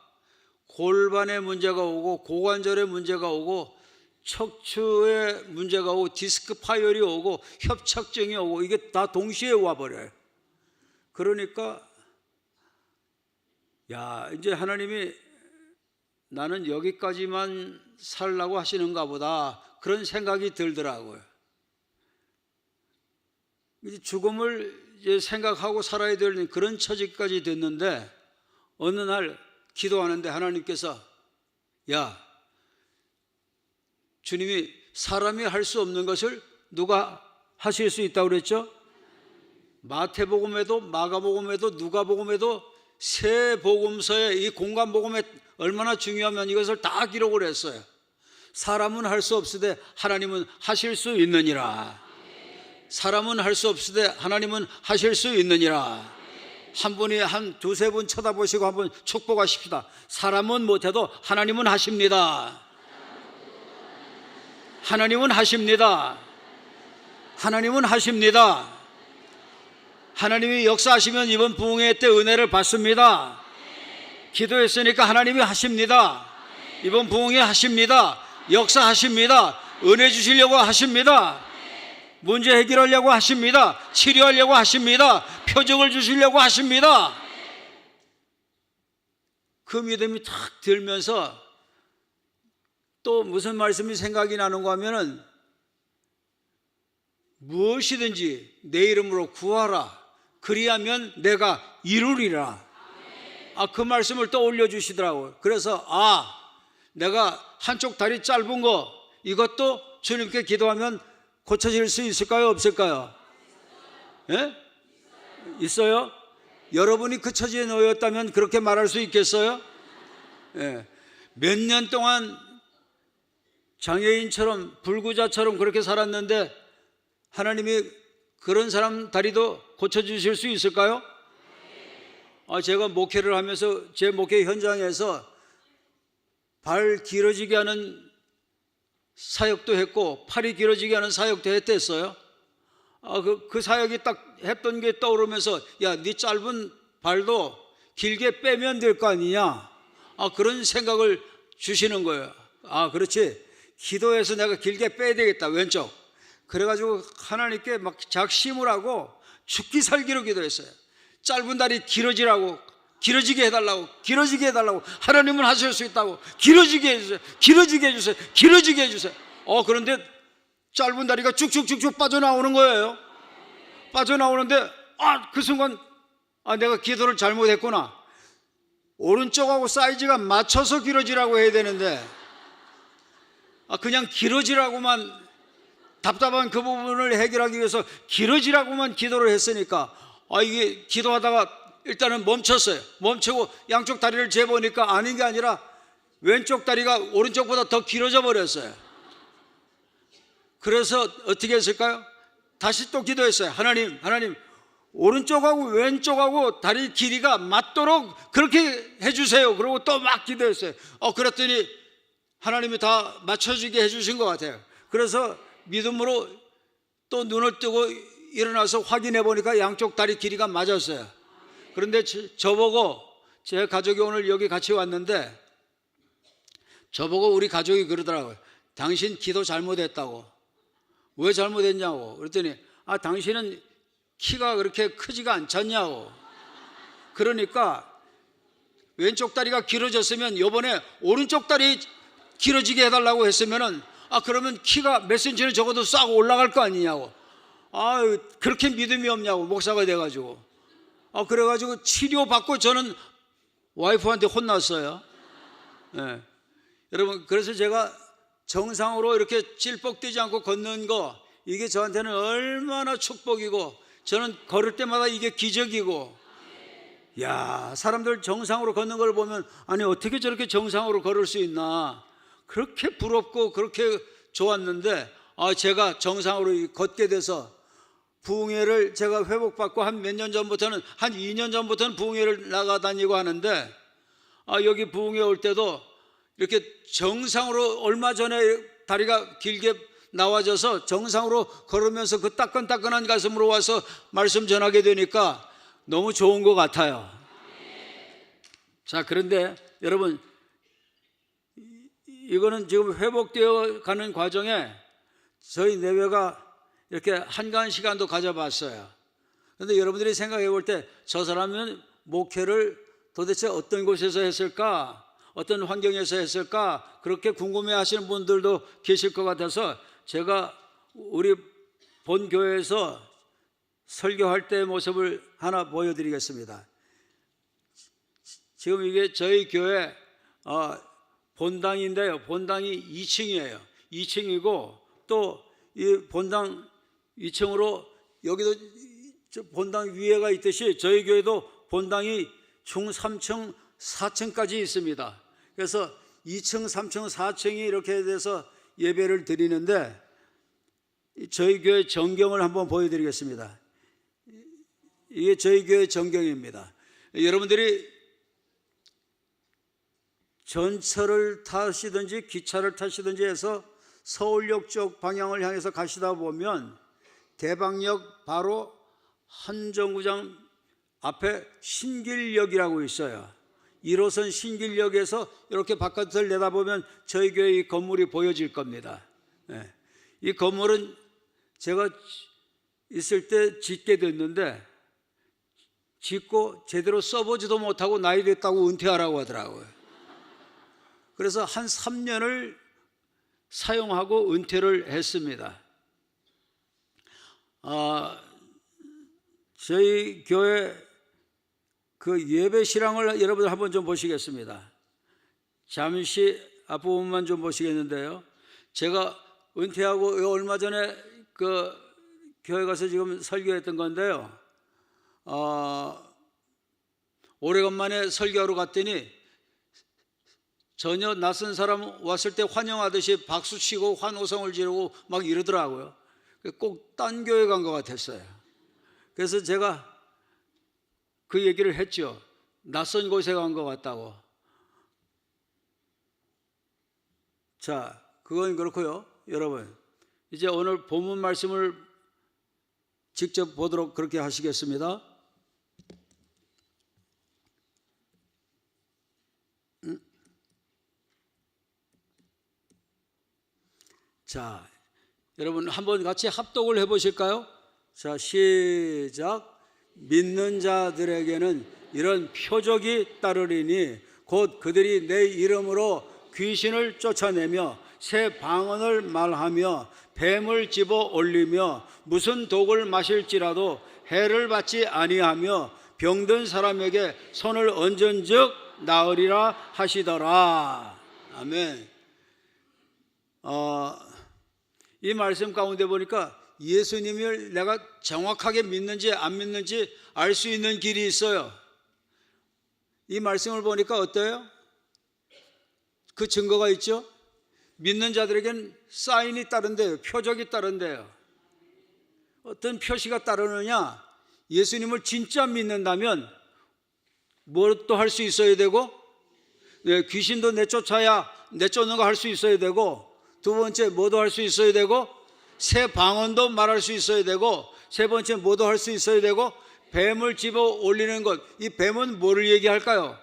골반에 문제가 오고 고관절에 문제가 오고 척추에 문제가 오고 디스크 파열이 오고 협착증이 오고 이게 다 동시에 와버려요. 그러니까 이제 하나님이 나는 여기까지만 살라고 하시는가 보다 그런 생각이 들더라고요. 죽음을 이제 생각하고 살아야 되는 그런 처지까지 됐는데 어느 날 기도하는데 하나님께서 주님이 사람이 할 수 없는 것을 누가 하실 수 있다고 그랬죠? 마태복음에도 마가복음에도 누가복음에도 세 복음서에 이 공간복음에 얼마나 중요하면 이것을 다 기록을 했어요. 사람은 할 수 없으되 하나님은 하실 수 있느니라. 사람은 할 수 없으되 하나님은 하실 수 있느니라. 한 분이 한 두세 분 쳐다보시고 한번 축복하십시다. 사람은 못해도 하나님은 하십니다. 하나님은 하십니다. 하나님은 하십니다. 하나님이 역사하시면 이번 부흥회 때 은혜를 받습니다. 기도했으니까 하나님이 하십니다. 이번 부흥회 하십니다. 역사하십니다. 은혜 주시려고 하십니다. 문제 해결하려고 하십니다. 치료하려고 하십니다. 표적을 주시려고 하십니다. 그 믿음이 탁 들면서 또 무슨 말씀이 생각이 나는가 하면은 무엇이든지 내 이름으로 구하라. 그리하면 내가 이루리라. 그 말씀을 또 올려주시더라고요. 그래서 내가 한쪽 다리 짧은 거 이것도 주님께 기도하면 고쳐질 수 있을까요? 없을까요? 예? 있어요? 여러분이 그 처지에 놓였다면 그렇게 말할 수 있겠어요? 예. 몇 년 동안 장애인처럼 불구자처럼 그렇게 살았는데 하나님이 그런 사람 다리도 고쳐주실 수 있을까요? 제가 목회를 하면서 제 목회 현장에서 발 길어지게 하는 사역도 했고 팔이 길어지게 하는 사역도 했댔어요. 그 사역이 딱 했던 게 떠오르면서 야, 네 짧은 발도 길게 빼면 될 거 아니냐. 그런 생각을 주시는 거예요. 그렇지. 기도해서 내가 길게 빼야 되겠다, 왼쪽. 그래가지고 하나님께 막 작심을 하고 죽기 살기로 기도했어요. 짧은 다리 길어지게 해달라고 하나님은 하실 수 있다고 길어지게 해주세요. 길어지게 해주세요. 그런데 짧은 다리가 쭉쭉쭉쭉 빠져나오는 거예요. 빠져나오는데 그 순간 내가 기도를 잘못했구나. 오른쪽하고 사이즈가 맞춰서 길어지라고 해야 되는데 그냥 길어지라고만, 답답한 그 부분을 해결하기 위해서 길어지라고만 기도를 했으니까 이게 기도하다가 일단은 멈췄어요. 멈추고 양쪽 다리를 재보니까 아닌 게 아니라 왼쪽 다리가 오른쪽보다 더 길어져 버렸어요. 그래서 어떻게 했을까요? 다시 또 기도했어요. 하나님 오른쪽하고 왼쪽하고 다리 길이가 맞도록 그렇게 해주세요. 그리고 또 막 기도했어요. 그랬더니 하나님이 다 맞춰주게 해주신 것 같아요. 그래서 믿음으로 또 눈을 뜨고 일어나서 확인해 보니까 양쪽 다리 길이가 맞았어요. 그런데 저보고, 제 가족이 오늘 여기 같이 왔는데 저보고 우리 가족이 그러더라고요. 당신 기도 잘못했다고. 왜 잘못했냐고. 그랬더니 당신은 키가 그렇게 크지가 않잖냐고. 그러니까 왼쪽 다리가 길어졌으면 이번에 오른쪽 다리 길어지게 해달라고 했으면은 그러면 키가 몇 센치는 적어도 싹 올라갈 거 아니냐고. 그렇게 믿음이 없냐고, 목사가 돼가지고. 그래가지고 치료받고 저는 와이프한테 혼났어요. 네. 여러분, 그래서 제가 정상으로 이렇게 찔뻑대지 않고 걷는 거, 이게 저한테는 얼마나 축복이고, 저는 걸을 때마다 이게 기적이고, 야, 사람들 정상으로 걷는 걸 보면 어떻게 저렇게 정상으로 걸을 수 있나, 그렇게 부럽고 그렇게 좋았는데 제가 정상으로 걷게 돼서 부흥회를 제가 회복받고 한 몇 년 전부터는, 한 2년 전부터는 부흥회를 나가다니고 하는데 여기 부흥회 올 때도 이렇게 정상으로, 얼마 전에 다리가 길게 나와져서 정상으로 걸으면서 그 따끈따끈한 가슴으로 와서 말씀 전하게 되니까 너무 좋은 것 같아요. 자, 그런데 여러분, 이거는 지금 회복되어 가는 과정에 저희 내외가 이렇게 한가한 시간도 가져봤어요. 그런데 여러분들이 생각해 볼 때 저 사람은 목회를 도대체 어떤 곳에서 했을까, 어떤 환경에서 했을까, 그렇게 궁금해 하시는 분들도 계실 것 같아서 제가 우리 본교회에서 설교할 때의 모습을 하나 보여드리겠습니다. 지금 이게 저희 교회 본당인데요. 본당이 2층이에요. 2층이고 또 이 본당 2층으로 여기도 본당 위에가 있듯이 저희 교회도 본당이 중 3층, 4층까지 있습니다. 그래서 2층, 3층, 4층이 이렇게 돼서 예배를 드리는데 저희 교회 전경을 한번 보여드리겠습니다. 이게 저희 교회 전경입니다. 여러분들이 전철을 타시든지 기차를 타시든지 해서 서울역 쪽 방향을 향해서 가시다 보면 대방역 바로 한정구장 앞에 신길역이라고 있어요. 1호선 신길역에서 이렇게 바깥을 내다보면 저희 교회 이 건물이 보여질 겁니다. 이 건물은 제가 있을 때 짓게 됐는데 짓고 제대로 써보지도 못하고 나이 됐다고 은퇴하라고 하더라고요. 그래서 한 3년을 사용하고 은퇴를 했습니다. 저희 교회 그 예배 실황을 여러분 한번 좀 보시겠습니다. 잠시 앞부분만 좀 보시겠는데요. 제가 은퇴하고 얼마 전에 그 교회 가서 지금 설교했던 건데요. 오래간만에 설교하러 갔더니 전혀 낯선 사람 왔을 때 환영하듯이 박수치고 환호성을 지르고 막 이러더라고요. 꼭 딴 교회 간 것 같았어요. 그래서 제가 그 얘기를 했죠. 낯선 곳에 간 것 같다고. 자, 그건 그렇고요. 여러분, 이제 오늘 본문 말씀을 직접 보도록 그렇게 하시겠습니다. 자, 여러분 한번 같이 합독을 해보실까요? 자, 시작. 믿는 자들에게는 이런 표적이 따르리니 곧 그들이 내 이름으로 귀신을 쫓아내며 새 방언을 말하며 뱀을 집어 올리며 무슨 독을 마실지라도 해를 받지 아니하며 병든 사람에게 손을 얹은즉 나으리라 하시더라. 아멘. 이 말씀 가운데 보니까 예수님을 내가 정확하게 믿는지 안 믿는지 알 수 있는 길이 있어요. 이 말씀을 보니까 어때요? 그 증거가 있죠? 믿는 자들에게는 사인이 따른대요. 표적이 따른대요. 어떤 표시가 따르느냐? 예수님을 진짜 믿는다면 뭘 또 할 수 있어야 되고, 귀신도 내쫓는 거 할 수 있어야 되고, 두 번째 뭐도 할 수 있어야 되고, 새 방언도 말할 수 있어야 되고, 세 번째 뭐도 할 수 있어야 되고, 뱀을 집어 올리는 것. 이 뱀은 뭐를 얘기할까요?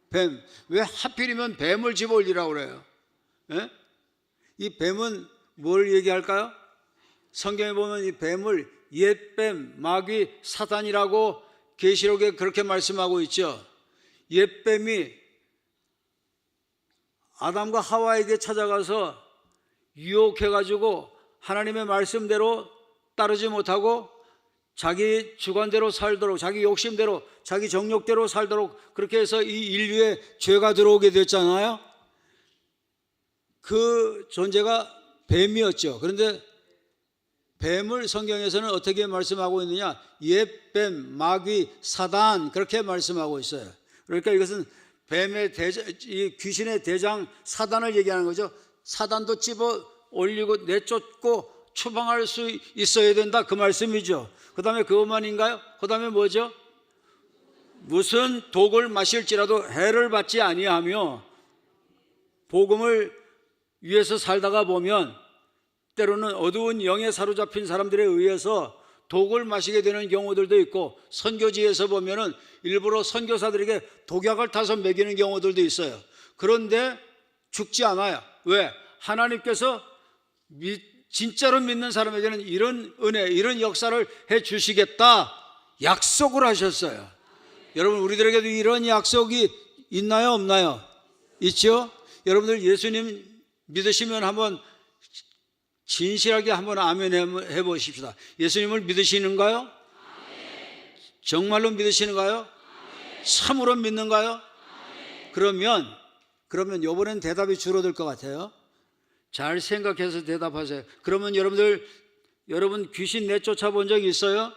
뱀. 왜 하필이면 뱀을 집어 올리라고 그래요? 예? 이 뱀은 뭘 얘기할까요? 성경에 보면 이 뱀을 옛뱀, 마귀, 사단이라고 계시록에 그렇게 말씀하고 있죠. 옛뱀이 아담과 하와에게 찾아가서 유혹해가지고 하나님의 말씀대로 따르지 못하고 자기 주관대로 살도록, 자기 욕심대로, 자기 정욕대로 살도록 그렇게 해서 이 인류에 죄가 들어오게 됐잖아요. 그 존재가 뱀이었죠. 그런데 뱀을 성경에서는 어떻게 말씀하고 있느냐? 옛뱀, 마귀, 사단 그렇게 말씀하고 있어요. 그러니까 이것은 뱀의 대장, 이 귀신의 대장 사단을 얘기하는 거죠. 사단도 집어 올리고 내쫓고 추방할 수 있어야 된다 그 말씀이죠. 그 다음에 그것만인가요? 그 다음에 뭐죠? 무슨 독을 마실지라도 해를 받지 아니하며, 복음을 위해서 살다가 보면 때로는 어두운 영에 사로잡힌 사람들에 의해서 독을 마시게 되는 경우들도 있고, 선교지에서 보면은 일부러 선교사들에게 독약을 타서 먹이는 경우들도 있어요. 그런데 죽지 않아요. 왜? 하나님께서 진짜로 믿는 사람에게는 이런 은혜, 이런 역사를 해 주시겠다 약속을 하셨어요. 여러분, 우리들에게도 이런 약속이 있나요, 없나요? 있죠? 여러분들 예수님 믿으시면 한번 진실하게 한번 아멘 해보십시다. 예수님을 믿으시는가요? 정말로 믿으시는가요? 참으로 믿는가요? 그러면 이번엔 대답이 줄어들 것 같아요. 잘 생각해서 대답하세요. 그러면 여러분 귀신 내쫓아 본 적 있어요?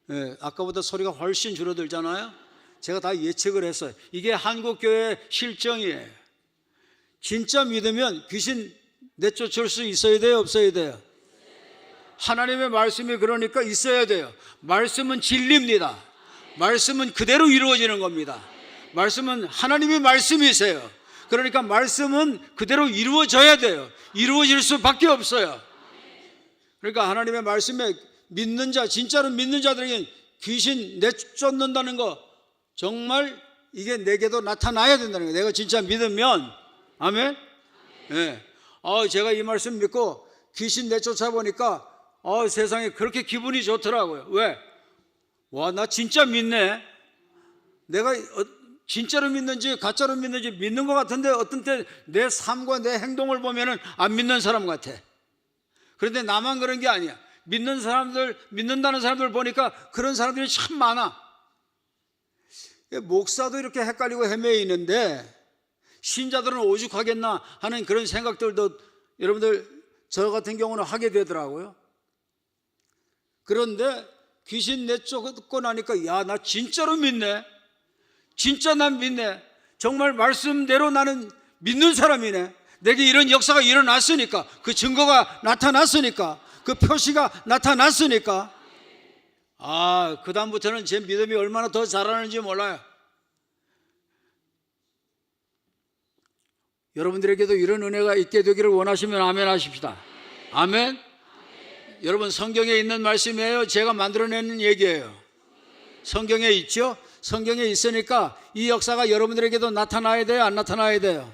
네, 아까보다 소리가 훨씬 줄어들잖아요. 제가 다 예측을 했어요. 이게 한국교회의 실정이에요. 진짜 믿으면 귀신 내쫓을 수 있어야 돼요, 없어야 돼요? 하나님의 말씀이 그러니까 있어야 돼요. 말씀은 진리입니다. 말씀은 그대로 이루어지는 겁니다. 말씀은 하나님의 말씀이세요. 그러니까 말씀은 그대로 이루어져야 돼요. 이루어질 수밖에 없어요. 그러니까 하나님의 말씀에 믿는 자, 진짜로 믿는 자들에게 귀신 내쫓는다는 거, 정말 이게 내게도 나타나야 된다는 거예요. 내가 진짜 믿으면. 아멘? 네. 제가 이 말씀 믿고 귀신 내쫓아 보니까 세상에 그렇게 기분이 좋더라고요. 왜? 와, 나 진짜 믿네. 내가 진짜로 믿는지 가짜로 믿는지 믿는 것 같은데 어떤 때 내 삶과 내 행동을 보면은 안 믿는 사람 같아. 그런데 나만 그런 게 아니야. 믿는다는 사람들 보니까 그런 사람들이 참 많아. 목사도 이렇게 헷갈리고 헤매이는데 신자들은 오죽하겠나 하는 그런 생각들도 여러분들 저 같은 경우는 하게 되더라고요. 그런데 귀신 내쫓고 나니까 야, 나 진짜로 믿네. 진짜 난 믿네. 정말 말씀대로 나는 믿는 사람이네. 내게 이런 역사가 일어났으니까, 그 증거가 나타났으니까, 그 표시가 나타났으니까, 그 다음부터는 제 믿음이 얼마나 더 자라는지 몰라요. 여러분들에게도 이런 은혜가 있게 되기를 원하시면 아멘 하십시다. 아멘. 여러분, 성경에 있는 말씀이에요? 제가 만들어내는 얘기예요? 성경에 있죠? 성경에 있으니까 이 역사가 여러분들에게도 나타나야 돼요? 안 나타나야 돼요?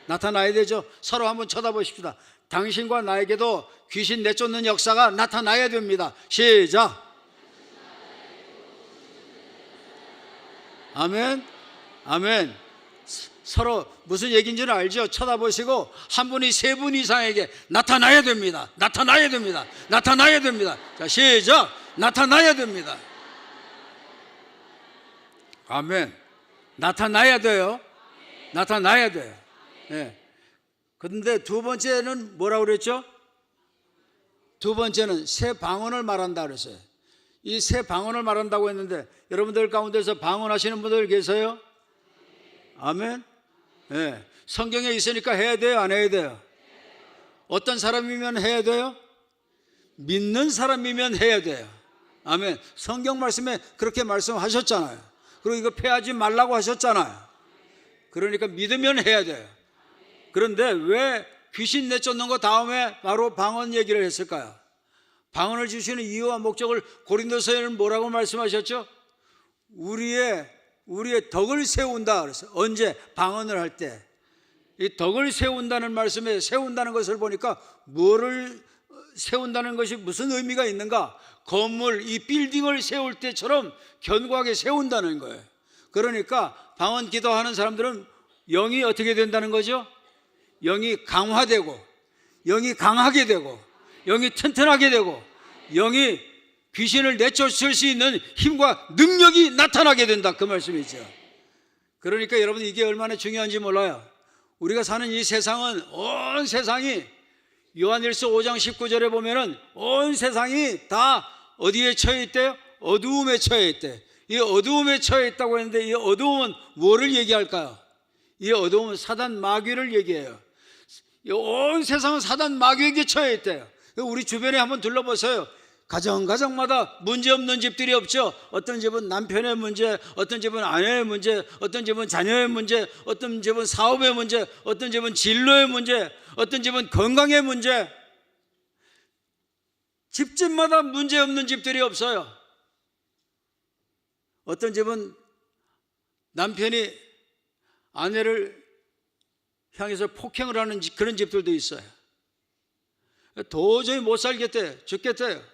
나타나야 되죠. 서로 한번 쳐다보십시다. 당신과 나에게도 귀신 내쫓는 역사가 나타나야 됩니다. 시작. 아멘. 아멘. 서로 무슨 얘기인지는 알죠? 쳐다보시고 한 분이 세 분 이상에게 나타나야 됩니다. 나타나야 됩니다. 나타나야 됩니다. 자, 시작. 나타나야 됩니다. 아멘. 나타나야 돼요. 나타나야 돼요. 예. 그런데 두 번째는 뭐라고 그랬죠? 두 번째는 새 방언을 말한다 그랬어요. 이 새 방언을 말한다고 했는데 여러분들 가운데서 방언하시는 분들 계세요? 아멘. 예. 성경에 있으니까 해야 돼요, 안 해야 돼요? 어떤 사람이면 해야 돼요? 믿는 사람이면 해야 돼요. 아멘. 성경 말씀에 그렇게 말씀하셨잖아요. 그리고 이거 패하지 말라고 하셨잖아요. 그러니까 믿으면 해야 돼요. 그런데 왜 귀신 내쫓는 거 다음에 바로 방언 얘기를 했을까요? 방언을 주시는 이유와 목적을 고린도서에는 뭐라고 말씀하셨죠? 우리의 덕을 세운다 그랬어요. 언제? 방언을 할 때. 이 덕을 세운다는 말씀에 세운다는 것을 보니까 뭐를 세운다는 것이 무슨 의미가 있는가? 건물, 이 빌딩을 세울 때처럼 견고하게 세운다는 거예요. 그러니까 방언 기도하는 사람들은 영이 어떻게 된다는 거죠? 영이 강화되고, 영이 강하게 되고, 영이 튼튼하게 되고, 영이 귀신을 내쫓을 수 있는 힘과 능력이 나타나게 된다, 그 말씀이죠. 그러니까 여러분, 이게 얼마나 중요한지 몰라요. 우리가 사는 이 세상은, 온 세상이 요한일서 5장 19절에 보면은 온 세상이 다 어디에 처해 있대요? 어두움에 처해 있대. 이 어두움에 처해 있다고 했는데 이 어두움은 뭐를 얘기할까요? 이 어두움은 사단 마귀를 얘기해요. 온 세상은 사단 마귀에게 처해 있대요. 우리 주변에 한번 둘러보세요. 가정마다 문제 없는 집들이 없죠. 어떤 집은 남편의 문제, 어떤 집은 아내의 문제, 어떤 집은 자녀의 문제, 어떤 집은 사업의 문제, 어떤 집은 진로의 문제, 어떤 집은 건강의 문제. 집집마다 문제 없는 집들이 없어요. 어떤 집은 남편이 아내를 향해서 폭행을 하는 그런 집들도 있어요. 도저히 못 살겠대요. 죽겠대요.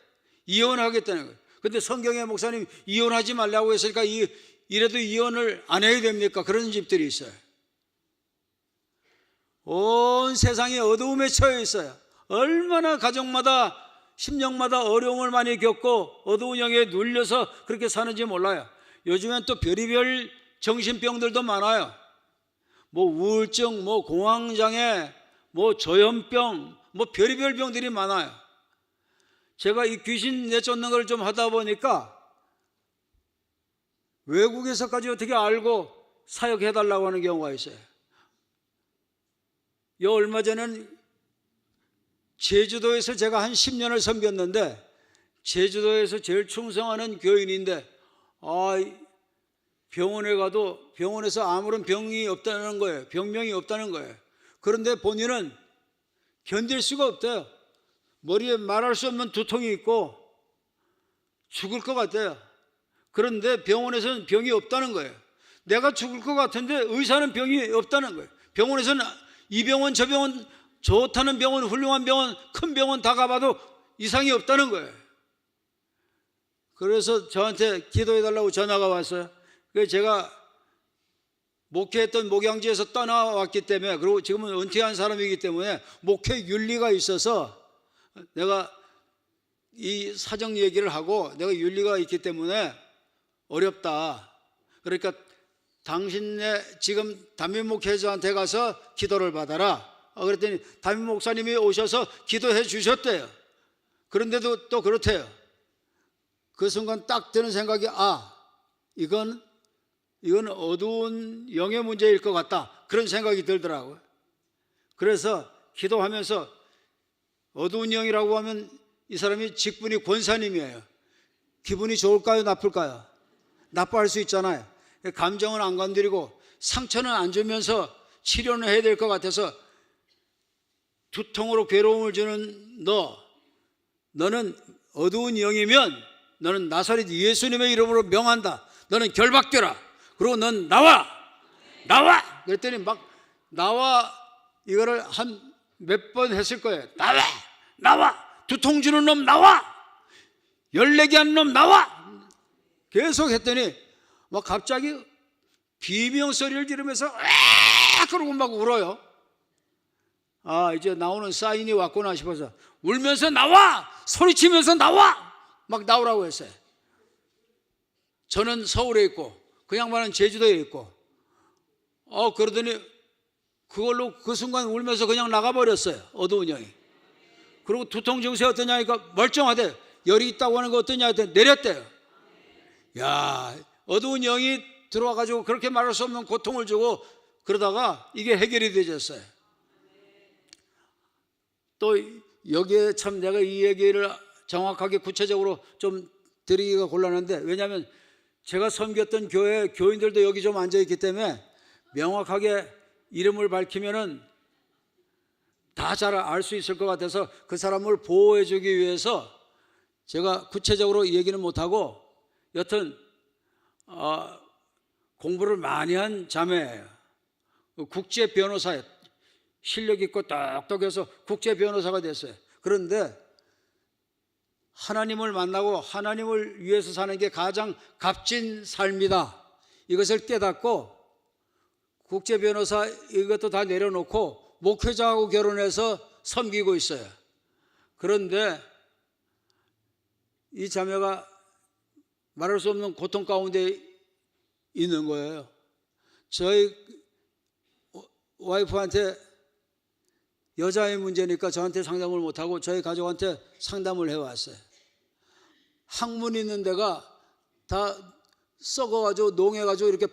이혼하겠다는 거예요. 근데 성경에 목사님 이혼하지 말라고 했으니까 이래도 이혼을 안 해야 됩니까? 그런 집들이 있어요. 온 세상이 어두움에 처해 있어요. 얼마나 가정마다 심령마다 어려움을 많이 겪고 어두운 영에 눌려서 그렇게 사는지 몰라요. 요즘엔 또 별의별 정신병들도 많아요. 뭐 우울증, 뭐 공황장애, 뭐 조현병, 뭐 별의별 병들이 많아요. 제가 이 귀신 내쫓는 걸 좀 하다 보니까 외국에서까지 어떻게 알고 사역해달라고 하는 경우가 있어요. 얼마 전에는 제주도에서 제가 한 10년을 섬겼는데 제주도에서 제일 충성하는 교인인데 병원에 가도 병원에서 아무런 병이 없다는 거예요. 병명이 없다는 거예요. 그런데 본인은 견딜 수가 없대요. 머리에 말할 수 없는 두통이 있고 죽을 것 같아요. 그런데 병원에서는 병이 없다는 거예요. 내가 죽을 것 같은데 의사는 병이 없다는 거예요. 병원에서는 이 병원 저 병원, 좋다는 병원, 훌륭한 병원, 큰 병원 다 가봐도 이상이 없다는 거예요. 그래서 저한테 기도해달라고 전화가 왔어요. 그래서 제가 목회했던 목양지에서 떠나왔기 때문에, 그리고 지금은 은퇴한 사람이기 때문에 목회 윤리가 있어서 내가 이 사정 얘기를 하고 내가 윤리가 있기 때문에 어렵다. 그러니까 당신네 지금 담임 목회자한테 가서 기도를 받아라. 그랬더니 담임 목사님이 오셔서 기도해 주셨대요. 그런데도 또 그렇대요. 그 순간 딱 드는 생각이, 이건 어두운 영의 문제일 것 같다. 그런 생각이 들더라고요. 그래서 기도하면서 어두운 영이라고 하면 이 사람이 직분이 권사님이에요. 기분이 좋을까요? 나쁠까요? 나빠할 수 있잖아요. 감정은 안 건드리고 상처는 안 주면서 치료는 해야 될 것 같아서, 두통으로 괴로움을 주는 너는 어두운 영이면 너는 나사렛 예수님의 이름으로 명한다. 너는 결박되라. 그리고 넌 나와. 그랬더니 막 나와, 이거를 한 몇 번 했을 거예요. 나와. 두통 주는 놈 나와. 열내기 하는 놈 나와. 계속 했더니 막 갑자기 비명 소리를 지르면서 그러고 막 울어요. 이제 나오는 사인이 왔구나 싶어서 울면서 나와, 소리치면서 나와, 막 나오라고 했어요. 저는 서울에 있고 그 양반은 제주도에 있고, 그러더니 그걸로 그 순간 울면서 그냥 나가버렸어요. 어두운 영이. 그리고 두통 증세 어떠냐니까 멀쩡하대. 열이 있다고 하는 거 어떠냐 했더니 내렸대요. 야, 어두운 영이 들어와가지고 그렇게 말할 수 없는 고통을 주고 그러다가 이게 해결이 되졌어요. 또 여기에 참 내가 이 얘기를 정확하게 구체적으로 좀 드리기가 곤란한데, 왜냐하면 제가 섬겼던 교회 교인들도 여기 좀 앉아있기 때문에 명확하게 이름을 밝히면은 다 잘 알 수 있을 것 같아서 그 사람을 보호해 주기 위해서 제가 구체적으로 얘기는 못하고, 여튼 공부를 많이 한 자매예요. 국제 변호사예요. 실력 있고 똑똑해서 국제 변호사가 됐어요. 그런데 하나님을 만나고 하나님을 위해서 사는 게 가장 값진 삶이다. 이것을 깨닫고 국제 변호사 이것도 다 내려놓고 목회자하고 결혼해서 섬기고 있어요. 그런데 이 자매가 말할 수 없는 고통 가운데 있는 거예요. 저희 와이프한테 여자의 문제니까 저한테 상담을 못하고 저희 가족한테 상담을 해왔어요. 학문 있는 데가 다 썩어가지고 농해가지고 이렇게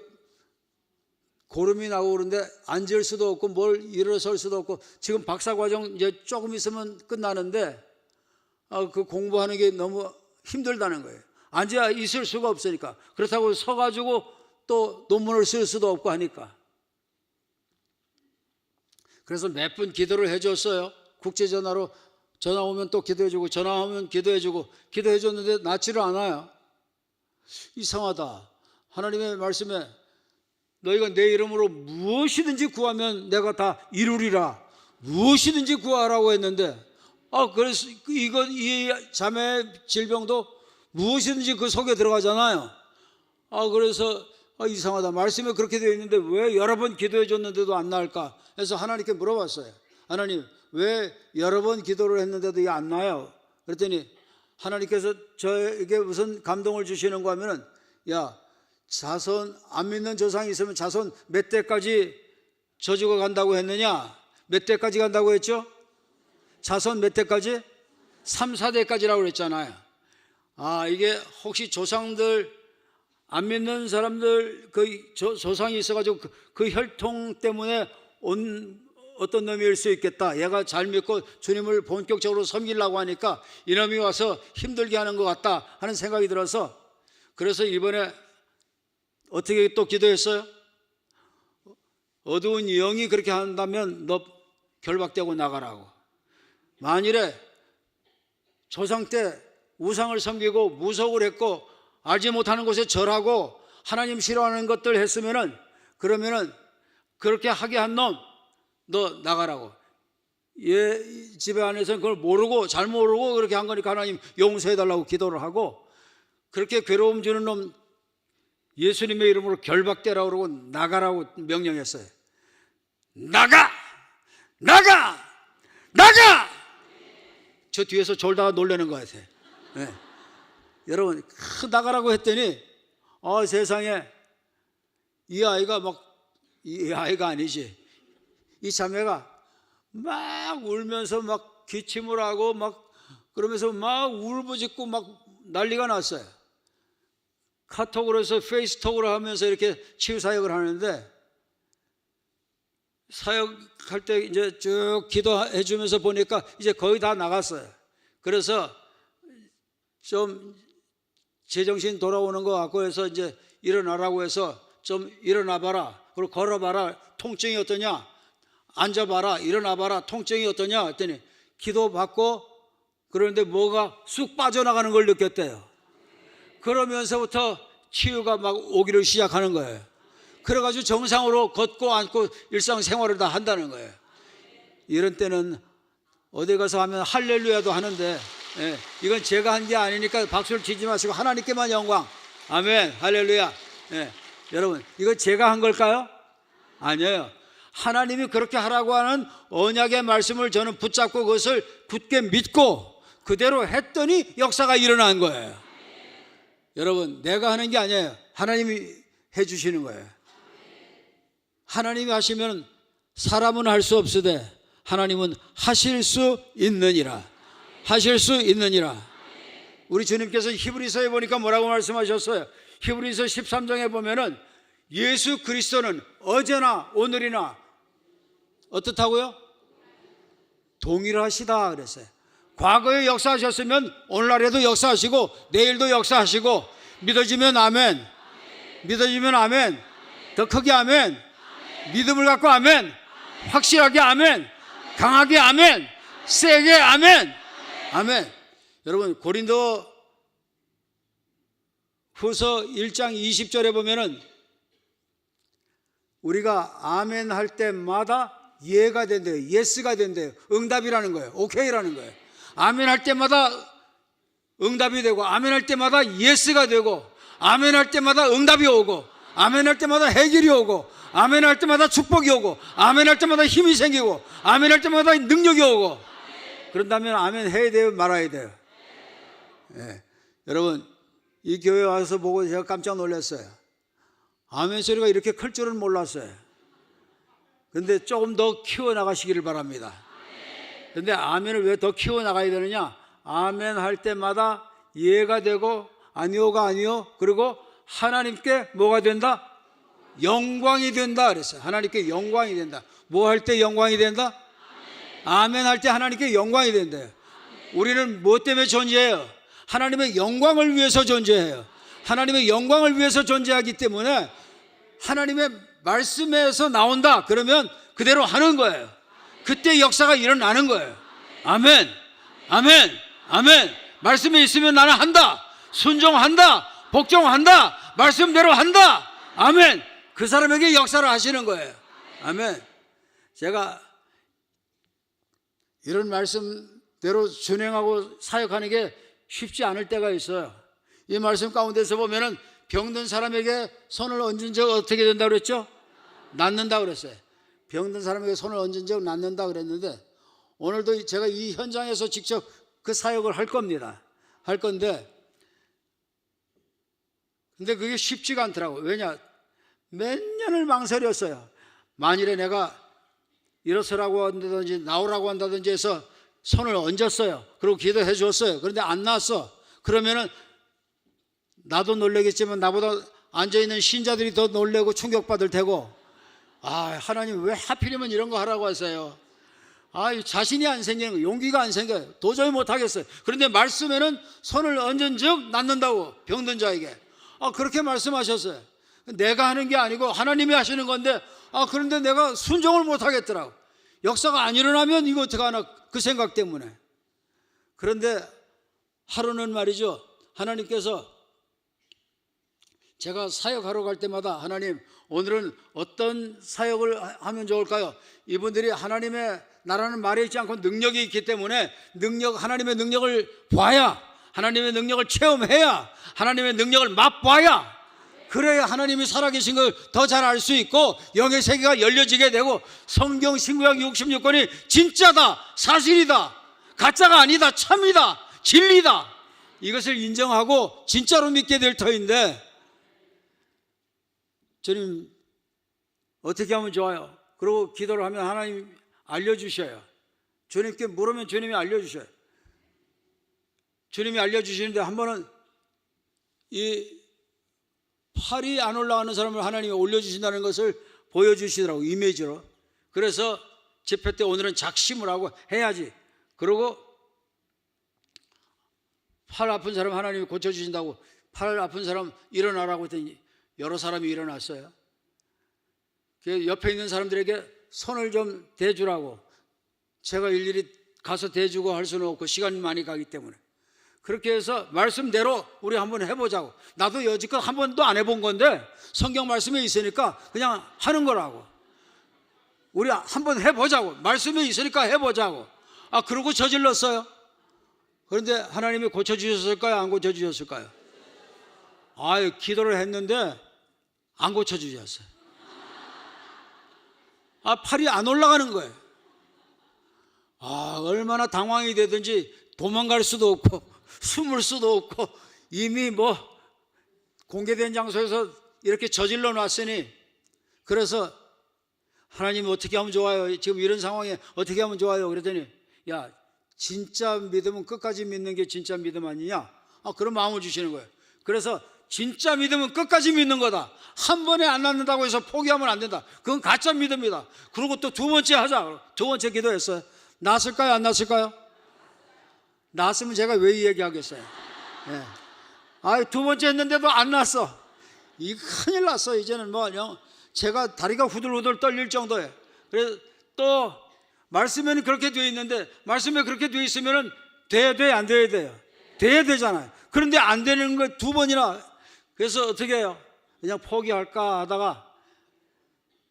고름이 나고 그런데 앉을 수도 없고 뭘 일어설 수도 없고, 지금 박사과정 이제 조금 있으면 끝나는데 그 공부하는 게 너무 힘들다는 거예요. 앉아 있을 수가 없으니까. 그렇다고 서가지고 또 논문을 쓸 수도 없고 하니까. 그래서 몇 분 기도를 해줬어요. 국제전화로 전화 오면 또 기도해주고, 전화 오면 기도해주고, 기도해줬는데 낫지를 않아요. 이상하다. 하나님의 말씀에 너희가 내 이름으로 무엇이든지 구하면 내가 다 이루리라. 무엇이든지 구하라고 했는데, 그래서 이 자매의 질병도 무엇이든지 그 속에 들어가잖아요. 그래서 이상하다. 말씀에 그렇게 되어 있는데 왜 여러 번 기도해 줬는데도 안 나을까? 그래서 하나님께 물어봤어요. 하나님, 왜 여러 번 기도를 했는데도 이게 안 나요? 그랬더니 하나님께서 저에게 무슨 감동을 주시는 거 하면은, 자손 안 믿는 조상이 있으면 자손 몇 대까지 저주가 간다고 했느냐? 몇 대까지 간다고 했죠? 자손 몇 대까지? 3, 4대까지라고 그랬잖아요. 이게 혹시 조상들 안 믿는 사람들 그 조상이 있어가지고 그 혈통 때문에 온 어떤 놈일 수 있겠다. 얘가 잘 믿고 주님을 본격적으로 섬기려고 하니까 이놈이 와서 힘들게 하는 것 같다 하는 생각이 들어서, 그래서 이번에 어떻게 또 기도했어요? 어두운 영이 그렇게 한다면 너 결박되고 나가라고. 만일에 조상 때 우상을 섬기고 무속을 했고 알지 못하는 곳에 절하고 하나님 싫어하는 것들 했으면은, 그러면은 그렇게 하게 한 놈 너 나가라고. 얘 집에 안에서는 그걸 모르고 잘 모르고 그렇게 한 거니까 하나님 용서해달라고 기도를 하고, 그렇게 괴로움 주는 놈 예수님의 이름으로 결박되라고 그러고 나가라고 명령했어요. 나가! 나가! 나가! 저 뒤에서 졸다가 놀라는 것 같아요. 네. 여러분, 나가라고 했더니 세상에 이 아이가 아니지, 이 자매가 막 울면서 막 기침을 하고 막 그러면서 막 울부짖고 막 난리가 났어요. 카톡으로 해서 페이스톡으로 하면서 이렇게 치유 사역을 하는데, 사역할 때 이제 쭉 기도해 주면서 보니까 이제 거의 다 나갔어요. 그래서 좀 제정신 돌아오는 것 같고 해서 이제 일어나라고 해서 좀 일어나봐라, 그리고 걸어봐라, 통증이 어떠냐, 앉아봐라, 일어나봐라, 통증이 어떠냐 했더니 기도받고 그러는데 뭐가 쑥 빠져나가는 걸 느꼈대요. 그러면서부터 치유가 막 오기를 시작하는 거예요. 그래가지고 정상으로 걷고 앉고 일상생활을 다 한다는 거예요. 이런 때는 어디 가서 하면 할렐루야도 하는데, 이건 제가 한 게 아니니까 박수를 치지 마시고 하나님께만 영광. 아멘. 할렐루야. 여러분, 이거 제가 한 걸까요? 아니에요. 하나님이 그렇게 하라고 하는 언약의 말씀을 저는 붙잡고 그것을 굳게 믿고 그대로 했더니 역사가 일어난 거예요. 여러분, 내가 하는 게 아니에요. 하나님이 해주시는 거예요. 하나님이 하시면 사람은 할 수 없으되 하나님은 하실 수 있느니라. 하실 수 있느니라. 우리 주님께서 히브리서에 보니까 뭐라고 말씀하셨어요? 히브리서 13장에 보면은 예수 그리스도는 어제나 오늘이나 어떻다고요? 동일하시다 그랬어요. 과거에 역사하셨으면 오늘날에도 역사하시고 내일도 역사하시고, 믿어지면 아멘, 믿어지면 아멘, 더 크게 아멘, 믿음을 갖고 아멘, 확실하게 아멘, 강하게 아멘, 세게 아멘, 아멘. 여러분, 고린도 후서 1장 20절에 보면은 우리가 아멘 할 때마다 예가 된대요. 예스가 된대요. 응답이라는 거예요. 오케이라는 거예요. 아멘 할 때마다 응답이 되고, 아멘 할 때마다 예스가 되고, 아멘 할 때마다 응답이 오고, 아멘 할 때마다 해결이 오고, 아멘 할 때마다 축복이 오고, 아멘 할 때마다 힘이 생기고, 아멘 할 때마다 능력이 오고. 그런다면 아멘 해야 돼요, 말아야 돼요? 여러분, 이 교회 와서 보고 제가 깜짝 놀랐어요. 아멘 소리가 이렇게 클 줄은 몰랐어요. 근데 조금 더 키워나가시기를 바랍니다. 근데 아멘을 왜 더 키워나가야 되느냐? 아멘 할 때마다 예가 되고 아니오가 아니오, 그리고 하나님께 뭐가 된다? 영광이 된다 그랬어요. 하나님께 영광이 된다. 뭐 할 때 영광이 된다? 아멘 할 때 하나님께 영광이 된대요. 우리는 무엇 때문에 존재해요? 하나님의 영광을 위해서 존재해요. 하나님의 영광을 위해서 존재하기 때문에 하나님의 말씀에서 나온다 그러면 그대로 하는 거예요. 그때 역사가 일어나는 거예요. 아멘, 아멘, 아멘. 말씀에 있으면 나는 한다, 순종한다, 복종한다, 말씀대로 한다. 아멘. 그 사람에게 역사를 하시는 거예요. 아멘. 제가 이런 말씀대로 준행하고 사역하는 게 쉽지 않을 때가 있어요. 이 말씀 가운데서 보면은 병든 사람에게 손을 얹은 적 어떻게 된다고 그랬죠? 낫는다 그랬어요. 병든 사람에게 손을 얹은 적 낫는다 그랬는데, 오늘도 제가 이 현장에서 직접 그 사역을 할 겁니다. 할 건데, 근데 그게 쉽지가 않더라고요. 왜냐? 몇 년을 망설였어요. 만일에 내가 일어서라고 한다든지 나오라고 한다든지 해서 손을 얹었어요. 그리고 기도해 줬어요. 그런데 안 나왔어. 그러면은 나도 놀라겠지만 나보다 앉아있는 신자들이 더 놀래고 충격받을 테고, 하나님 왜 하필이면 이런 거 하라고 하세요? 자신이 안 생기는 거예요. 용기가 안 생겨요. 도저히 못하겠어요. 그런데 말씀에는 손을 얹은 즉 낫는다고, 병든 자에게. 그렇게 말씀하셨어요. 내가 하는 게 아니고 하나님이 하시는 건데, 그런데 내가 순종을 못하겠더라고. 역사가 안 일어나면 이거 어떡하나, 그 생각 때문에. 그런데 하루는 말이죠, 하나님께서 제가 사역하러 갈 때마다, 하나님 오늘은 어떤 사역을 하면 좋을까요? 이분들이 하나님의 나라는 말에 있지 않고 능력이 있기 때문에 하나님의 능력을 봐야 하나님의 능력을 체험해야, 하나님의 능력을 맛봐야, 그래야 하나님이 살아계신 걸 더 잘 알 수 있고 영의 세계가 열려지게 되고 성경 신구약 66권이 진짜다, 사실이다, 가짜가 아니다, 참이다, 진리다, 이것을 인정하고 진짜로 믿게 될 터인데, 주님 어떻게 하면 좋아요? 그리고 기도를 하면 하나님 알려주셔요. 주님께 물으면 주님이 알려주셔요. 주님이 알려주시는데 한 번은 이 팔이 안 올라가는 사람을 하나님이 올려주신다는 것을 보여주시더라고, 이미지로. 그래서 집회 때 오늘은 작심을 하고 해야지. 그리고 팔 아픈 사람 하나님이 고쳐주신다고, 팔 아픈 사람 일어나라고 했더니 여러 사람이 일어났어요. 옆에 있는 사람들에게 손을 좀 대주라고. 제가 일일이 가서 대주고 할 수는 없고 시간이 많이 가기 때문에. 그렇게 해서 말씀대로 우리 한번 해보자고. 나도 여지껏 한 번도 안 해본 건데 성경 말씀에 있으니까 그냥 하는 거라고. 우리 한번 해보자고. 말씀에 있으니까 해보자고. 그러고 저질렀어요. 그런데 하나님이 고쳐주셨을까요? 안 고쳐주셨을까요? 기도를 했는데 안 고쳐주셨어요. 팔이 안 올라가는 거예요. 얼마나 당황이 되든지 도망갈 수도 없고 숨을 수도 없고 이미 공개된 장소에서 이렇게 저질러 놨으니, 그래서 하나님 어떻게 하면 좋아요? 지금 이런 상황에 어떻게 하면 좋아요? 그랬더니 야, 진짜 믿음은 끝까지 믿는 게 진짜 믿음 아니냐? 그런 마음을 주시는 거예요. 그래서 진짜 믿음은 끝까지 믿는 거다. 한 번에 안 낫는다고 해서 포기하면 안 된다. 그건 가짜 믿음이다. 그리고 또 두 번째 하자. 두 번째 기도했어요. 낫을까요? 안 낫을까요? 낫으면 제가 왜 이 얘기하겠어요? 두 번째 했는데도 안 낫어. 이 큰일 났어. 이제는 제가 다리가 후들후들 떨릴 정도예요. 그래서 또 말씀에는 그렇게 되어 있는데, 말씀에 그렇게 되어 있으면 돼야 돼, 안 돼야 돼요? 돼야 되잖아요. 그런데 안 되는 거 두 번이나. 그래서 어떻게 해요? 그냥 포기할까 하다가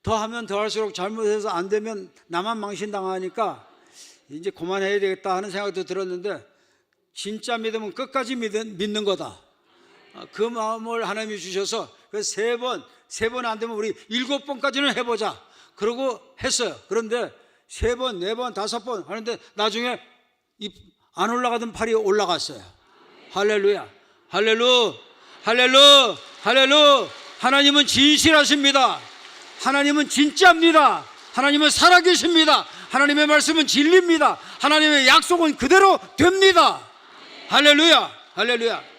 더 하면 더 할수록 잘못해서 안 되면 나만 망신당하니까 이제 그만해야 되겠다 하는 생각도 들었는데, 진짜 믿음은 끝까지 믿는 거다. 그 마음을 하나님이 주셔서 그래서 세 번 안 되면 우리 7번까지는 해보자. 그러고 했어요. 그런데 3번, 4번, 5번 하는데 나중에 안 올라가던 팔이 올라갔어요. 할렐루야, 할렐루, 할렐루, 할렐루. 하나님은 진실하십니다. 하나님은 진짜입니다. 하나님은 살아계십니다. 하나님의 말씀은 진리입니다. 하나님의 약속은 그대로 됩니다. 할렐루야, 할렐루야.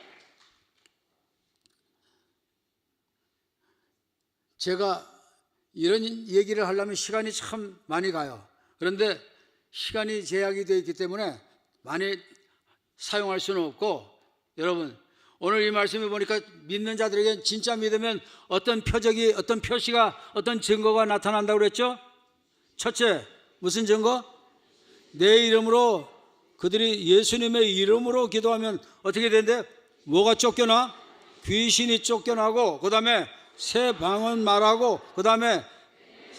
제가 이런 얘기를 하려면 시간이 참 많이 가요. 그런데 시간이 제약이 되어 있기 때문에 많이 사용할 수는 없고, 여러분 오늘 이 말씀을 보니까 믿는 자들에게 진짜 믿으면 어떤 표적이, 어떤 표시가, 어떤 증거가 나타난다고 그랬죠? 첫째, 무슨 증거? 내 이름으로, 그들이 예수님의 이름으로 기도하면 어떻게 된대? 뭐가 쫓겨나? 귀신이 쫓겨나고, 그 다음에 새 방언 말하고, 그 다음에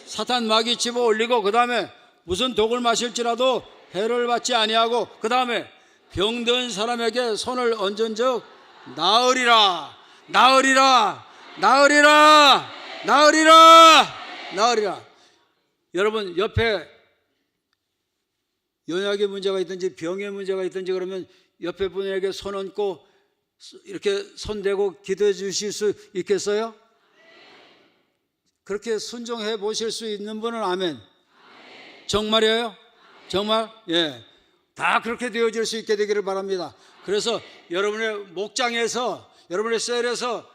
사탄 마귀 집어 올리고, 그 다음에 무슨 독을 마실지라도 해를 받지 아니하고, 그 다음에 병든 사람에게 손을 얹은 적 나으리라, 나으리라, 나으리라, 나으리라, 나으리라. 여러분 옆에 연약의 문제가 있든지 병의 문제가 있든지 그러면 옆에 분에게 손 얹고 이렇게 손 대고 기도해 주실 수 있겠어요? 그렇게 순종해 보실 수 있는 분은 아멘. 정말이에요? 정말? 예. 다 그렇게 되어질 수 있게 되기를 바랍니다. 그래서 여러분의 목장에서, 여러분의 셀에서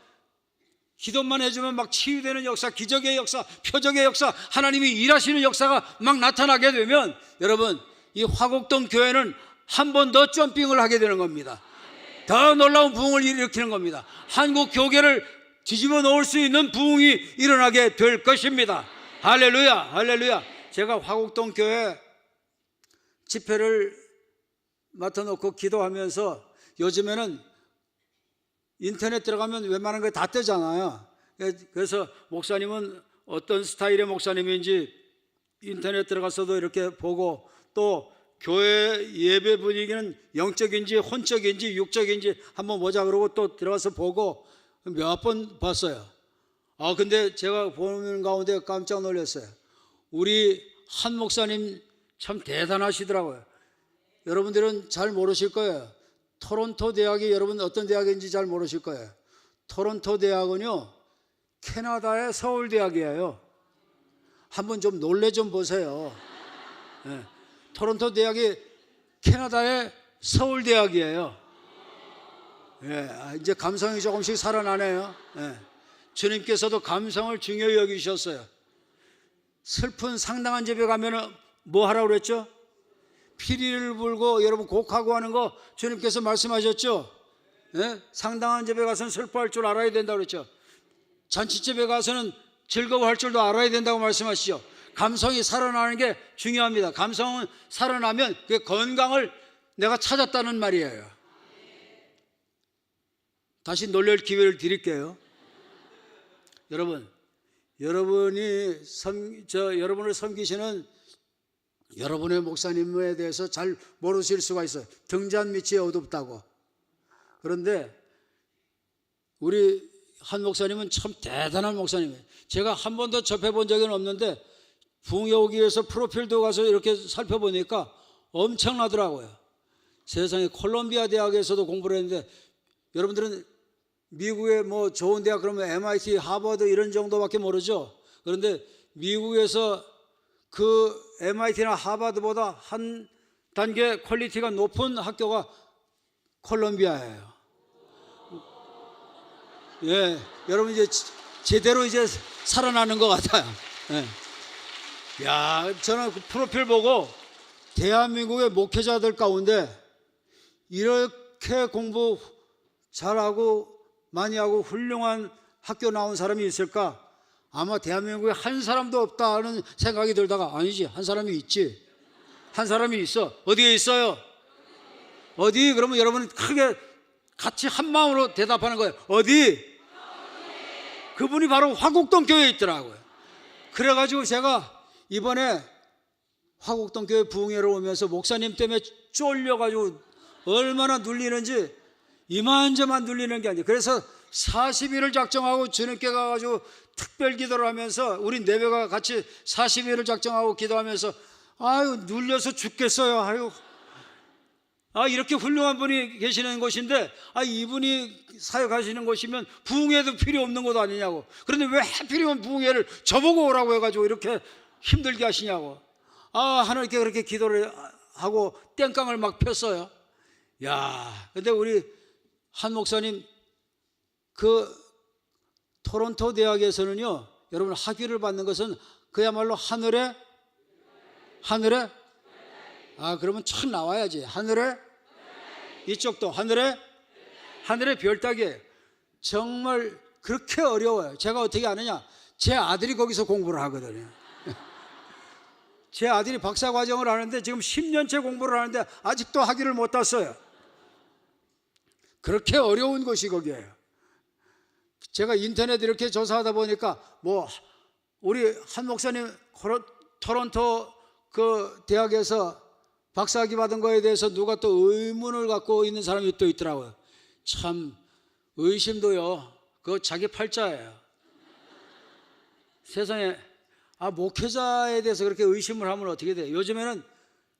기도만 해주면 막 치유되는 역사, 기적의 역사, 표적의 역사, 하나님이 일하시는 역사가 막 나타나게 되면 여러분 이 화곡동 교회는 한 번 더 점핑을 하게 되는 겁니다. 더 놀라운 부흥을 일으키는 겁니다. 한국 교계를 뒤집어 놓을 수 있는 부흥이 일어나게 될 것입니다. 할렐루야, 할렐루야. 제가 화곡동 교회 집회를 맡아놓고 기도하면서 요즘에는 인터넷 들어가면 웬만한 거 다 뜨잖아요. 그래서 목사님은 어떤 스타일의 목사님인지 인터넷 들어가서도 이렇게 보고, 또 교회 예배 분위기는 영적인지 혼적인지 육적인지 한번 보자 그러고 또 들어가서 보고 몇 번 봤어요. 근데 제가 보는 가운데 깜짝 놀랐어요. 우리 한 목사님 참 대단하시더라고요. 여러분들은 잘 모르실 거예요. 토론토 대학이 여러분 어떤 대학인지 잘 모르실 거예요. 토론토 대학은요, 캐나다의 서울대학이에요. 한번 좀 놀래 좀 보세요. 네. 토론토 대학이 캐나다의 서울대학이에요. 이제 감성이 조금씩 살아나네요. 주님께서도 감성을 중요히 여기셨어요. 슬픈 상당한 집에 가면 뭐 하라고 그랬죠? 피리를 불고 여러분 곡하고 하는 거 주님께서 말씀하셨죠? 상당한 집에 가서는 슬퍼할 줄 알아야 된다고 그랬죠. 잔치집에 가서는 즐거워할 줄도 알아야 된다고 말씀하시죠. 감성이 살아나는 게 중요합니다. 감성은 살아나면 그 건강을 내가 찾았다는 말이에요. 다시 놀랄 기회를 드릴게요. 여러분, 여러분을 섬기시는 여러분의 목사님에 대해서 잘 모르실 수가 있어요. 등잔 밑이 어둡다고. 그런데 우리 한 목사님은 참 대단한 목사님이에요. 제가 한 번도 접해본 적은 없는데 부흥회 오기 위해서 프로필도 가서 이렇게 살펴보니까 엄청나더라고요. 세상에 콜롬비아 대학에서도 공부를 했는데, 여러분들은 미국의 뭐 좋은 대학 그러면 MIT, 하버드 이런 정도밖에 모르죠. 그런데 미국에서 그 MIT나 하버드보다 한 단계 퀄리티가 높은 학교가 콜롬비아예요. 여러분 이제 제대로 이제 살아나는 것 같아요. 저는 그 프로필 보고 대한민국의 목회자들 가운데 이렇게 공부 잘하고 많이 하고 훌륭한 학교 나온 사람이 있을까? 아마 대한민국에 한 사람도 없다는 생각이 들다가, 아니지, 한 사람이 있지. 한 사람이 있어. 어디에 있어요? 어디? 그러면 여러분은 크게 같이 한 마음으로 대답하는 거예요. 어디? 그분이 바로 화곡동 교회에 있더라고요. 그래가지고 제가 이번에 화곡동 교회 부흥회로 오면서 목사님 때문에 쫄려가지고 얼마나 눌리는지, 이만저만 눌리는 게 아니에요. 그래서 40일을 작정하고 주님께 가가지고 특별 기도를 하면서 우리 네배가 같이 40일을 작정하고 기도하면서 눌려서 죽겠어요. 이렇게 훌륭한 분이 계시는 곳인데 이분이 사역하시는 곳이면 부흥회도 필요 없는 곳 아니냐고. 그런데 왜 하필이면 부흥회를 저보고 오라고 해가지고 이렇게 힘들게 하시냐고. 하나님께 그렇게 기도를 하고 땡깡을 막 폈어요. 근데 우리 한 목사님 그 토론토 대학에서는요, 여러분 학위를 받는 것은 그야말로 하늘에 그러면 참 나와야지. 하늘에 이쪽도 하늘에 별 따기예요. 정말 그렇게 어려워요. 제가 어떻게 아느냐? 제 아들이 거기서 공부를 하거든요. 제 아들이 박사과정을 하는데 지금 10년째 공부를 하는데 아직도 학위를 못 땄어요. 그렇게 어려운 곳이 거기에요. 제가 인터넷 이렇게 조사하다 보니까 우리 한 목사님 토론토 그 대학에서 박사학위 받은 거에 대해서 누가 또 의문을 갖고 있는 사람이 또 있더라고요. 참 의심도요, 그거 자기 팔자예요. 세상에 목회자에 대해서 그렇게 의심을 하면 어떻게 돼요? 요즘에는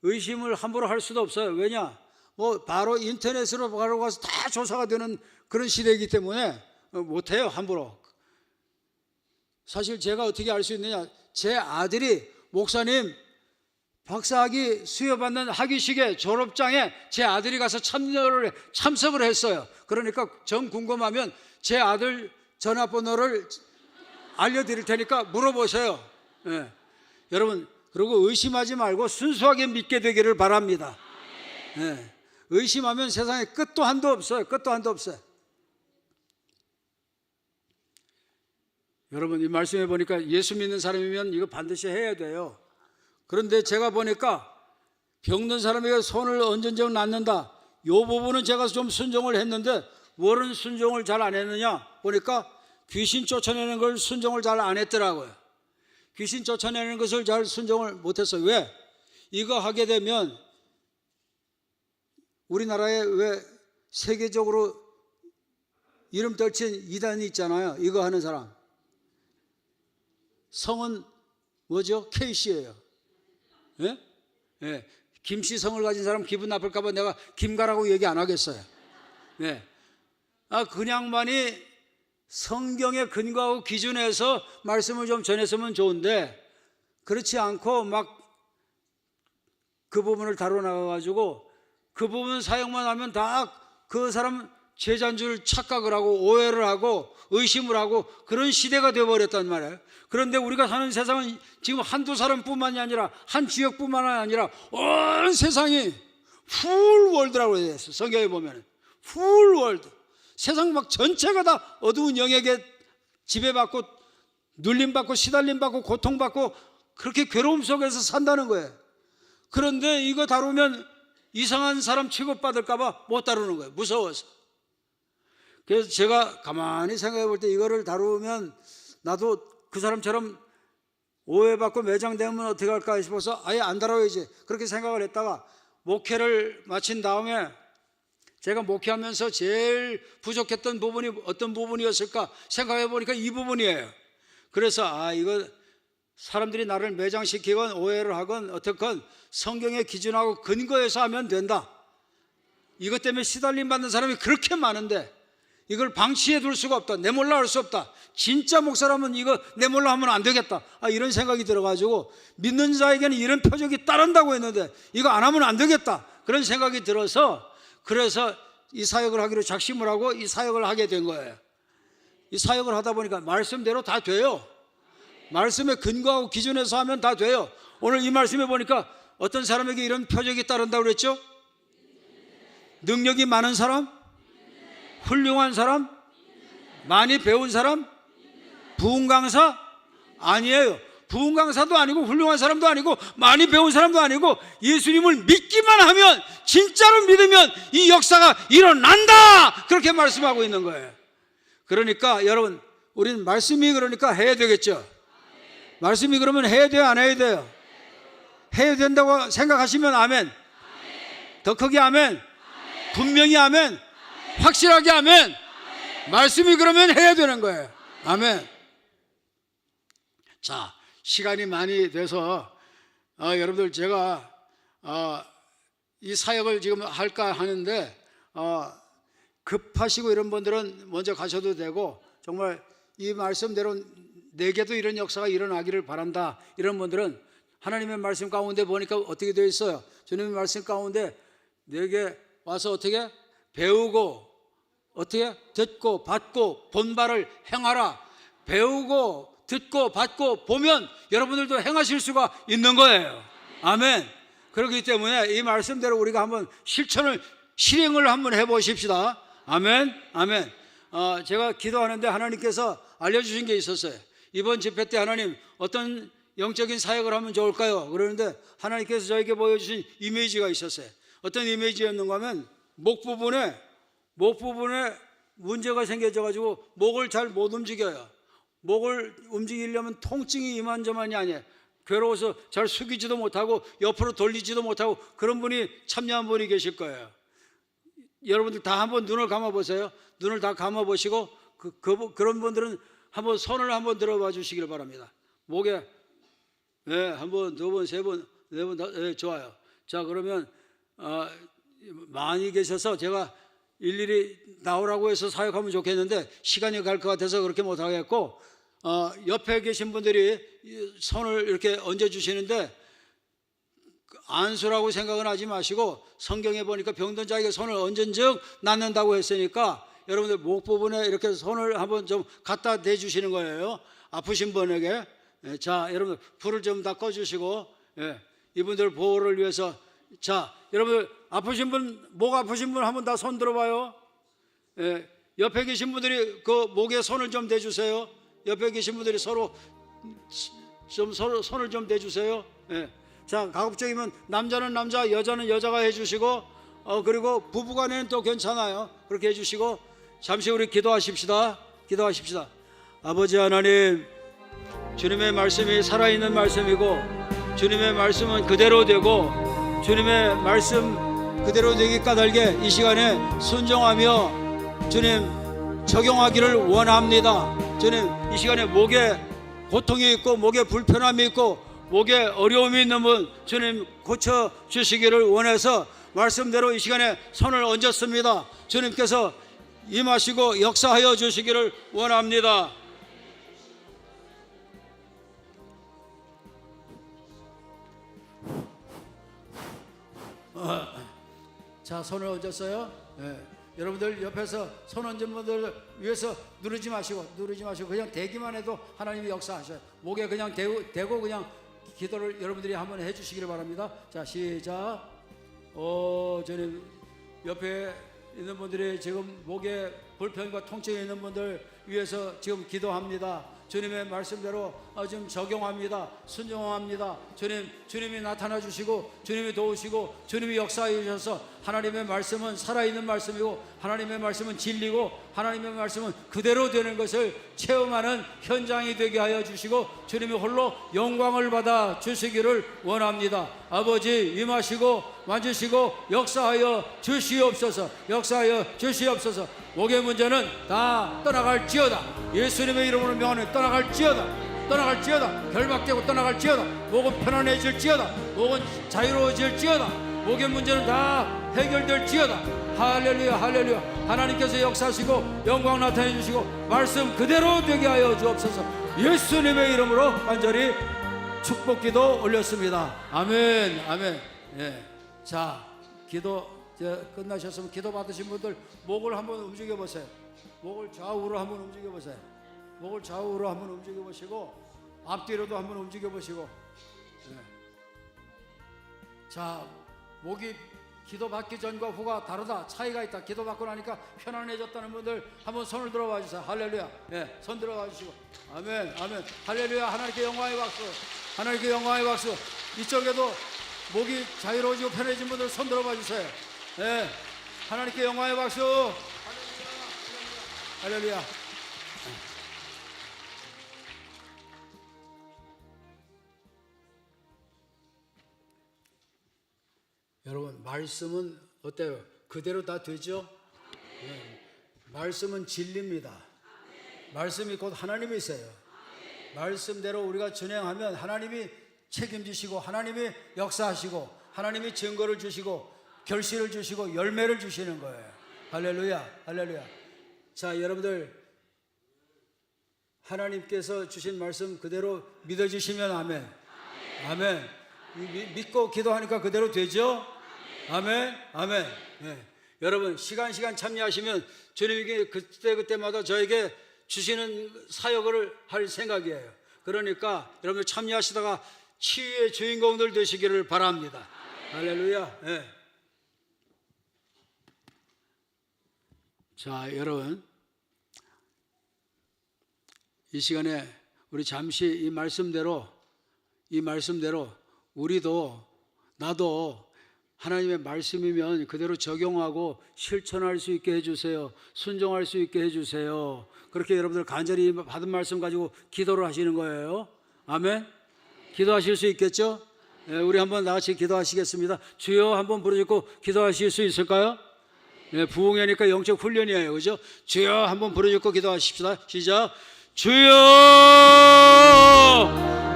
의심을 함부로 할 수도 없어요. 왜냐? 바로 인터넷으로 바로 가서 다 조사가 되는 그런 시대이기 때문에 못해요, 함부로. 사실 제가 어떻게 알 수 있느냐? 제 아들이 목사님 박사학위 수여받는 학위식에 졸업장에 제 아들이 가서 참석을 했어요. 그러니까 정 궁금하면 제 아들 전화번호를 알려드릴 테니까 물어보세요. 여러분, 그리고 의심하지 말고 순수하게 믿게 되기를 바랍니다. 의심하면 세상에 끝도 한도 없어요. 끝도 한도 없어요. 여러분, 이 말씀해 보니까 예수 믿는 사람이면 이거 반드시 해야 돼요. 그런데 제가 보니까 병든 사람에게 손을 얹은적 낫는다, 이 부분은 제가 좀 순종을 했는데 뭐는 순종을 잘 안 했느냐 보니까 귀신 쫓아내는 걸 순종을 잘 안 했더라고요. 귀신 쫓아내는 것을 잘 순종을 못했어요. 왜? 이거 하게 되면 우리나라에 왜 세계적으로 이름 떨친 이단이 있잖아요. 이거 하는 사람. 성은 뭐죠? K씨예요. 예? 예. 김씨 성을 가진 사람 기분 나쁠까 봐 내가 김가라고 얘기 안 하겠어요. 네. 그냥만이 성경에 근거하고 기준해서 말씀을 좀 전했으면 좋은데 그렇지 않고 막 그 부분을 다뤄 나가가지고 그 부분 사용만 하면 다 그 사람 제자인 줄 착각을 하고 오해를 하고 의심을 하고 그런 시대가 되어버렸단 말이에요. 그런데 우리가 사는 세상은 지금 한두 사람뿐만이 아니라 한 지역뿐만 아니라 온 세상이 풀월드라고 해야 돼요. 성경에 보면 풀월드, 세상 막 전체가 다 어두운 영역에 지배받고 눌림받고 시달림받고 고통받고 그렇게 괴로움 속에서 산다는 거예요. 그런데 이거 다루면 이상한 사람 취급받을까 봐 못 다루는 거예요. 무서워서. 그래서 제가 가만히 생각해 볼 때 이거를 다루면 나도 그 사람처럼 오해받고 매장되면 어떻게 할까 싶어서 아예 안 다뤄야지 그렇게 생각을 했다가 목회를 마친 다음에 제가 목회하면서 제일 부족했던 부분이 어떤 부분이었을까 생각해 보니까 이 부분이에요. 그래서 이거 사람들이 나를 매장시키건 오해를 하건 어떻건 성경의 기준하고 근거해서 하면 된다. 이것 때문에 시달림 받는 사람이 그렇게 많은데 이걸 방치해 둘 수가 없다. 내몰라 할 수 없다. 진짜 목사라면 이거 내몰라 하면 안 되겠다. 이런 생각이 들어가지고 믿는 자에게는 이런 표적이 따른다고 했는데 이거 안 하면 안 되겠다. 그런 생각이 들어서 그래서 이 사역을 하기로 작심을 하고 이 사역을 하게 된 거예요. 이 사역을 하다 보니까 말씀대로 다 돼요. 말씀에 근거하고 기준에서 하면 다 돼요. 오늘 이 말씀에 보니까 어떤 사람에게 이런 표적이 따른다고 그랬죠? 능력이 많은 사람? 훌륭한 사람? 많이 배운 사람? 부흥 강사? 아니에요. 부흥 강사도 아니고 훌륭한 사람도 아니고 많이 배운 사람도 아니고 예수님을 믿기만 하면 진짜로 믿으면 이 역사가 일어난다. 그렇게 말씀하고 있는 거예요. 그러니까 여러분 우리는 말씀이 그러니까 해야 되겠죠. 말씀이 그러면 해야 돼요, 안 해야 돼요? 해야 된다고 생각하시면 아멘. 더 크게 아멘. 분명히 아멘. 확실하게 아멘. 말씀이 그러면 해야 되는 거예요. 아멘. 자, 시간이 많이 돼서 여러분들 제가 이 사역을 지금 할까 하는데 급하시고 이런 분들은 먼저 가셔도 되고 정말 이 말씀대로 내게도 이런 역사가 일어나기를 바란다. 이런 분들은 하나님의 말씀 가운데 보니까 어떻게 되어 있어요? 주님의 말씀 가운데 내게 와서 어떻게 배우고 어떻게 듣고 받고 본 바를 행하라. 배우고 듣고 받고 보면 여러분들도 행하실 수가 있는 거예요. 아멘. 그렇기 때문에 이 말씀대로 우리가 한번 실행을 한번 해보십시다. 아멘. 아멘. 제가 기도하는데 하나님께서 알려주신 게 있었어요. 이번 집회 때 하나님 어떤 영적인 사역을 하면 좋을까요? 그러는데 하나님께서 저에게 보여주신 이미지가 있었어요. 어떤 이미지였는가 하면 목 부분에 문제가 생겨져가지고 목을 잘 못 움직여요. 목을 움직이려면 통증이 이만저만이 아니에요. 괴로워서 잘 숙이지도 못하고 옆으로 돌리지도 못하고 그런 분이 참여한 분이 계실 거예요. 여러분들 다 한번 눈을 감아보세요. 눈을 다 감아보시고 그런 분들은 한번 손을 한번 들어봐 주시길 바랍니다. 목에 한 번, 두 번, 세 번, 네 번, 좋아요. 자, 그러면 많이 계셔서 제가 일일이 나오라고 해서 사역하면 좋겠는데 시간이 갈 것 같아서 그렇게 못하겠고 옆에 계신 분들이 손을 이렇게 얹어주시는데 안수라고 생각은 하지 마시고 성경에 보니까 병든 자에게 손을 얹은 즉 낫는다고 했으니까 여러분들 목 부분에 이렇게 손을 한번 좀 갖다 대주시는 거예요. 아프신 분에게. 자, 여러분들 불을 좀 다 꺼주시고 이분들 보호를 위해서 자, 여러분들 아프신 분, 목 아프신 분 한번 다 손 들어봐요. 옆에 계신 분들이 그 목에 손을 좀 대주세요. 옆에 계신 분들이 서로 손을 좀 대주세요. 자, 가급적이면 남자는 남자, 여자는 여자가 해주시고 그리고 부부간에는 또 괜찮아요. 그렇게 해주시고 잠시 우리 기도하십시다. 아버지 하나님, 주님의 말씀이 살아있는 말씀이고 주님의 말씀은 그대로 되고 주님의 말씀 그대로 되기 까닭에 이 시간에 순종하며 주님 적용하기를 원합니다. 주님 이 시간에 목에 고통이 있고 목에 불편함이 있고 목에 어려움이 있는 분 주님 고쳐주시기를 원해서 말씀대로 이 시간에 손을 얹었습니다. 주님께서 임하시고 역사하여 주시기를 원합니다. 자, 손을 얹었어요. 네. 여러분들 옆에서 손 얹은 분들 위해서 누르지 마시고 그냥 대기만 해도 하나님이 역사하셔요. 목에 그냥 대고 그냥 기도를 여러분들이 한번 해주시기를 바랍니다. 자, 시작. 저는 옆에 있는 분들이 지금 목에 불편과 통증이 있는 분들 위해서 지금 기도합니다. 주님의 말씀대로 지금 적용합니다. 순종합니다. 주님이 나타나 주시고 주님이 도우시고 주님이 역사해 주셔서 하나님의 말씀은 살아있는 말씀이고 하나님의 말씀은 진리고 하나님의 말씀은 그대로 되는 것을 체험하는 현장이 되게 하여 주시고 주님이 홀로 영광을 받아 주시기를 원합니다. 아버지 임하시고 만지시고 역사하여 주시옵소서. 목의 문제는 다 떠나갈지어다. 예수님의 이름으로 명하는 떠나갈지어다. 결박되고 떠나갈지어다. 목은 편안해질지어다. 목은 자유로워질지어다. 목의 문제는 다 해결될지어다. 할렐루야. 하나님께서 역사하시고 영광 나타내 주시고 말씀 그대로 되게 하여 주옵소서. 예수님의 이름으로 간절히 축복기도 올렸습니다. 아멘. 예. 자, 기도 끝나셨으면 기도 받으신 분들 목을 한번 움직여 보세요. 목을 좌우로 한번 움직여 보시고 앞뒤로도 한번 움직여 보시고. 네. 자, 목이 기도 받기 전과 후가 다르다. 차이가 있다. 기도 받고 나니까 편안해졌다는 분들 한번 손을 들어봐 주세요. 할렐루야. 네, 손 들어봐 주시고. 아멘. 할렐루야. 하나님께 영광의 박수. 이쪽에도 목이 자유로워지고 편해진 분들 손 들어봐 주세요. 네, 하나님께 영광의 박수. 할렐루야. 여러분, 말씀은 어때요? 그대로 다 되죠? 네. 말씀은 진리입니다. 말씀이 곧 하나님이세요. 말씀대로 우리가 준행하면 하나님이 책임지시고 하나님이 역사하시고 하나님이 증거를 주시고 결실을 주시고 열매를 주시는 거예요. 할렐루야. 자, 여러분들 하나님께서 주신 말씀 그대로 믿어주시면 아멘. 믿고 기도하니까 그대로 되죠? 아멘. 네. 여러분 시간 참여하시면 주님이 그때마다 저에게 주시는 사역을 할 생각이에요. 그러니까 여러분들 참여하시다가 치유의 주인공들 되시기를 바랍니다. 할렐루야. 네. 자, 여러분 이 시간에 우리 잠시 이 말씀대로 우리도 나도 하나님의 말씀이면 그대로 적용하고 실천할 수 있게 해주세요. 순종할 수 있게 해주세요. 그렇게 여러분들 간절히 받은 말씀 가지고 기도를 하시는 거예요. 아멘. 기도하실 수 있겠죠? 네, 우리 한번 다 같이 기도하시겠습니다. 주여 한번 부르짖고 기도하실 수 있을까요? 네, 부흥회니까 영적 훈련이에요. 그죠? 주여 한번 부르짖고 기도하십시다. 시작. 주여!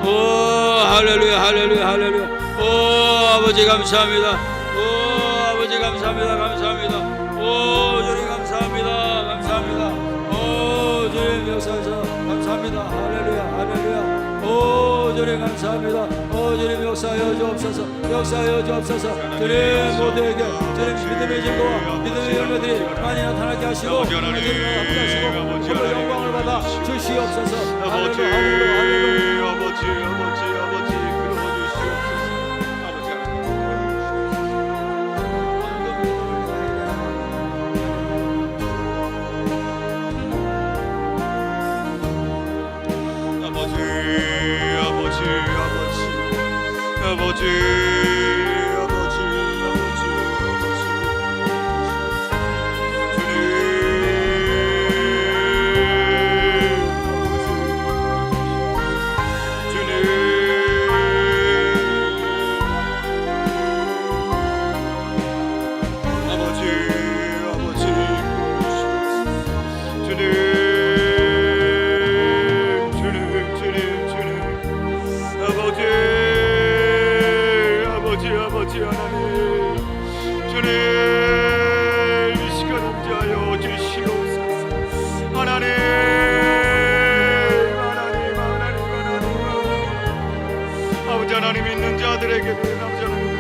오, 할렐루야. 오, 아버지 감사합니다. 오, 아버지 감사합니다. 오, 주님 감사합니다. 오, 주님 역사하셔 감사합니다. 할렐루야. 오, 주님 감사합니다. 오, 주님 역사하여 주옵소서. 주님 모두에게 주님 믿음의 증거와 믿음의 열매들이 많이 나타나게 하시고 주님 함께 하시고 홀로 영광을 받아 주시옵소서. 할렐루야. 아버지 주님 주님 이 시간 임재하여 주시옵소서. 하나님 아버지 하나님 믿는 자들에게는 아버지 하나님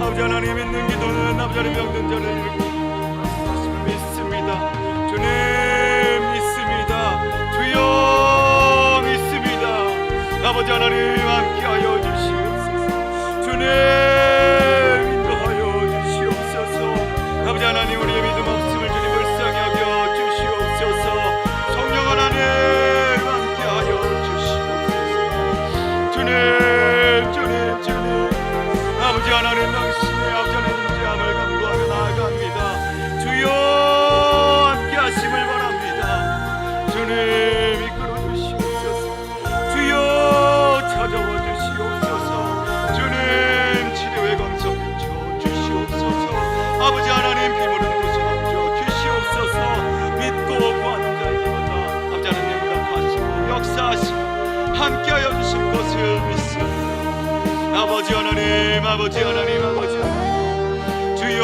아버지 하나님 믿는 기도는 아버지 하나님 병든 자를 일으키는 것을 믿습니다. 주님 믿습니다. 주여 믿습니다. 아버지 하나님 함께하여 주시옵소서. 주님 인도하여 주시옵소서. 아버지 하나님 우리의 믿음 없음을 주님 불쌍히 여겨 주시옵소서. 성령 하나님 함께하여 주시옵소서. 주님 아버지 하나님 당신의 아버지 하나님 인자함을 간구하며 나아갑니다. 주여 함께하심을 바랍니다. 주님 이끌어 주시옵소서. 주여 찾아와 주시옵소서. 주님 치료의 감성 줘 주시옵소서. 아버지 하나님 피부는 도서함 줘 주시옵소서. 믿고 구하는 자에게마다 아버지 하나님 응답하시고 역사하시고 함께하여 주실 것을 믿습니다. 아버지 하나님 아버지 하나님 아버지 하나님 주여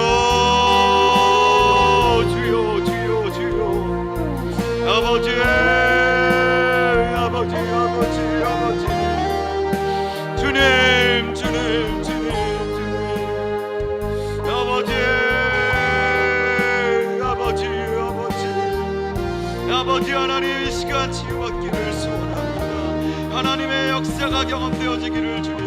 주여 주여 주여 아버지 아버지 아버지 아버지 주님 주님 주님 주님 아버지 아버지 아버지 아버지 하나님 이 시간 치유받기를 소원합니다. 하나님의 역사가 경험되어지기를 주님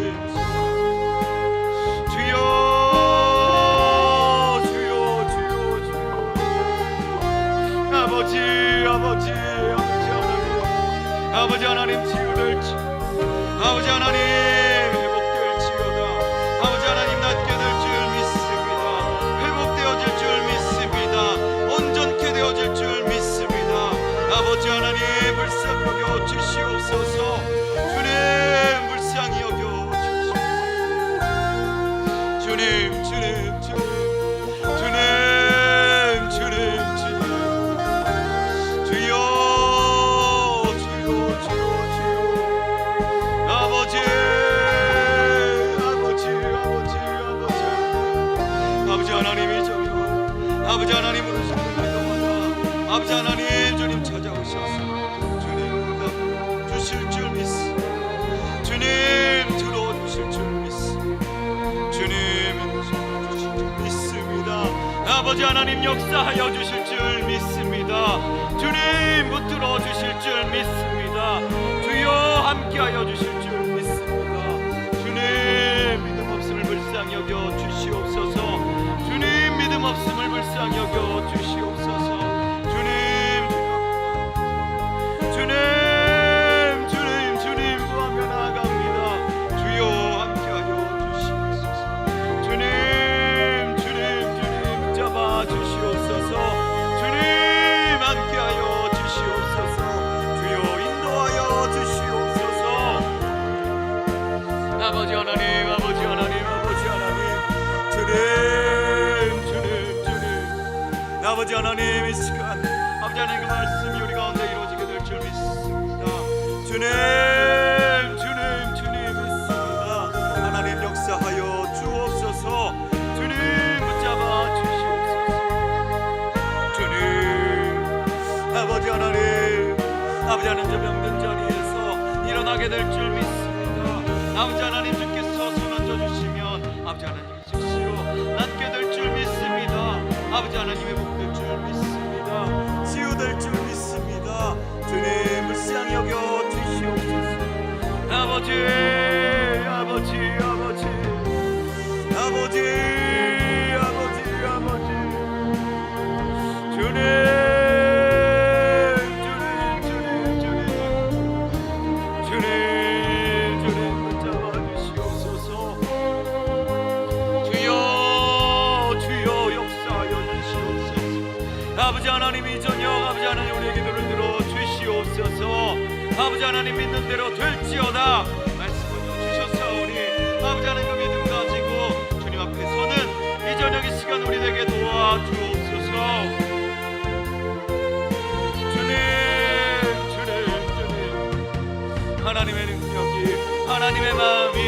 아버지 하나님 치유될지 아버지 하나님 회복될지어다. 아버지 하나님 낫게 될 줄 믿습니다. 회복되어질 줄 믿습니다. 온전케 되어질 줄 믿습니다. 아버지 하나님 불쌍히 여겨 주시옵소서. 주님 불쌍히 여겨 주시옵소서. 주님 주님 주님 주님 주님 주님 주여 아버지 하나님 부르시는 때마다 아버지 하나님 주님 찾아오셔서 주님 응답 주실 줄 믿습니다. 주님 들어주실 줄 믿습니다. 주님 주실 줄 믿습니다. 아버지 하나님 역사하여 주실 줄 믿습니다. 주님 붙들어 주실 줄 믿습니다. 주여 함께하여 주실 줄 믿습니다. 주님 믿음 없음을 불쌍히 여겨 주시옵소서. 주님 믿음 없음을 불쌍히 여겨 주시옵소서. 주님 주님 주님 주님 구하며 나아갑니다. 주여 함께하여 주시옵소서. 주님 주님 주님 잡아 주시옵소서. 주님 함께하여 주시옵소서. 주여 인도하여 주시옵소서. 아버지 하나님 아버지 하나님 아버지 하나님 주님 아버지 하나님 이 시간 아버지 하나님 그 말씀이 우리 가운데 이루어지게 될 줄 믿습니다. 주님 주님 주님 믿습니다. 하나님 역사하여 주옵소서. 주님 붙잡아 주시옵소서. 주님 아버지 하나님 아버지 하나님 저 병든 자리에서 일어나게 될 줄 믿습니다. 아버지 하나님 주께서 손 얹어 주시면 아버지 하나님 즉시로 낫게 될 줄 믿습니다. 아버지 하나님 회복될 줄 믿습니다. 치유될 줄 믿습니다. 주님 불쌍히 여겨 주시옵소서. 아버지 아버지 아버지 아버지 아버지 아버지 주님 아버지 하나님 이 저녁 아버지 하나님 우리의 기도를 들어 주시옵소서. 아버지 하나님 믿는 대로 될지어다 말씀을 주셨사오니 아버지 하나님 그 믿음 가지고 주님 앞에 서는 이 저녁 이 시간 우리에게 도와주옵소서. 주님 하나님의 능력이 하나님의 마음이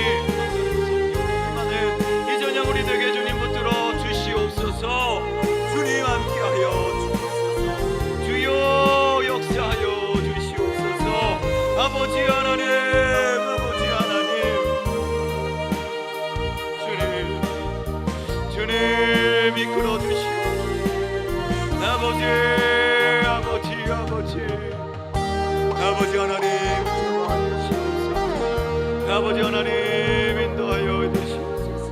이 저녁 우리에게 주님부터 주님 이끌어 주시옵소서. 아버지 아버지 아버지 아버지 하나님 인도하여 주시옵소서. 아버지 하나님 인도하여 주시옵소서.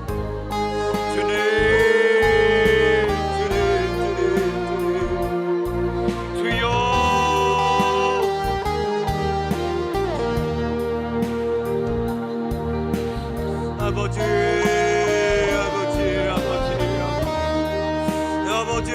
주님 주여 아버지 아버지 아버지 아버지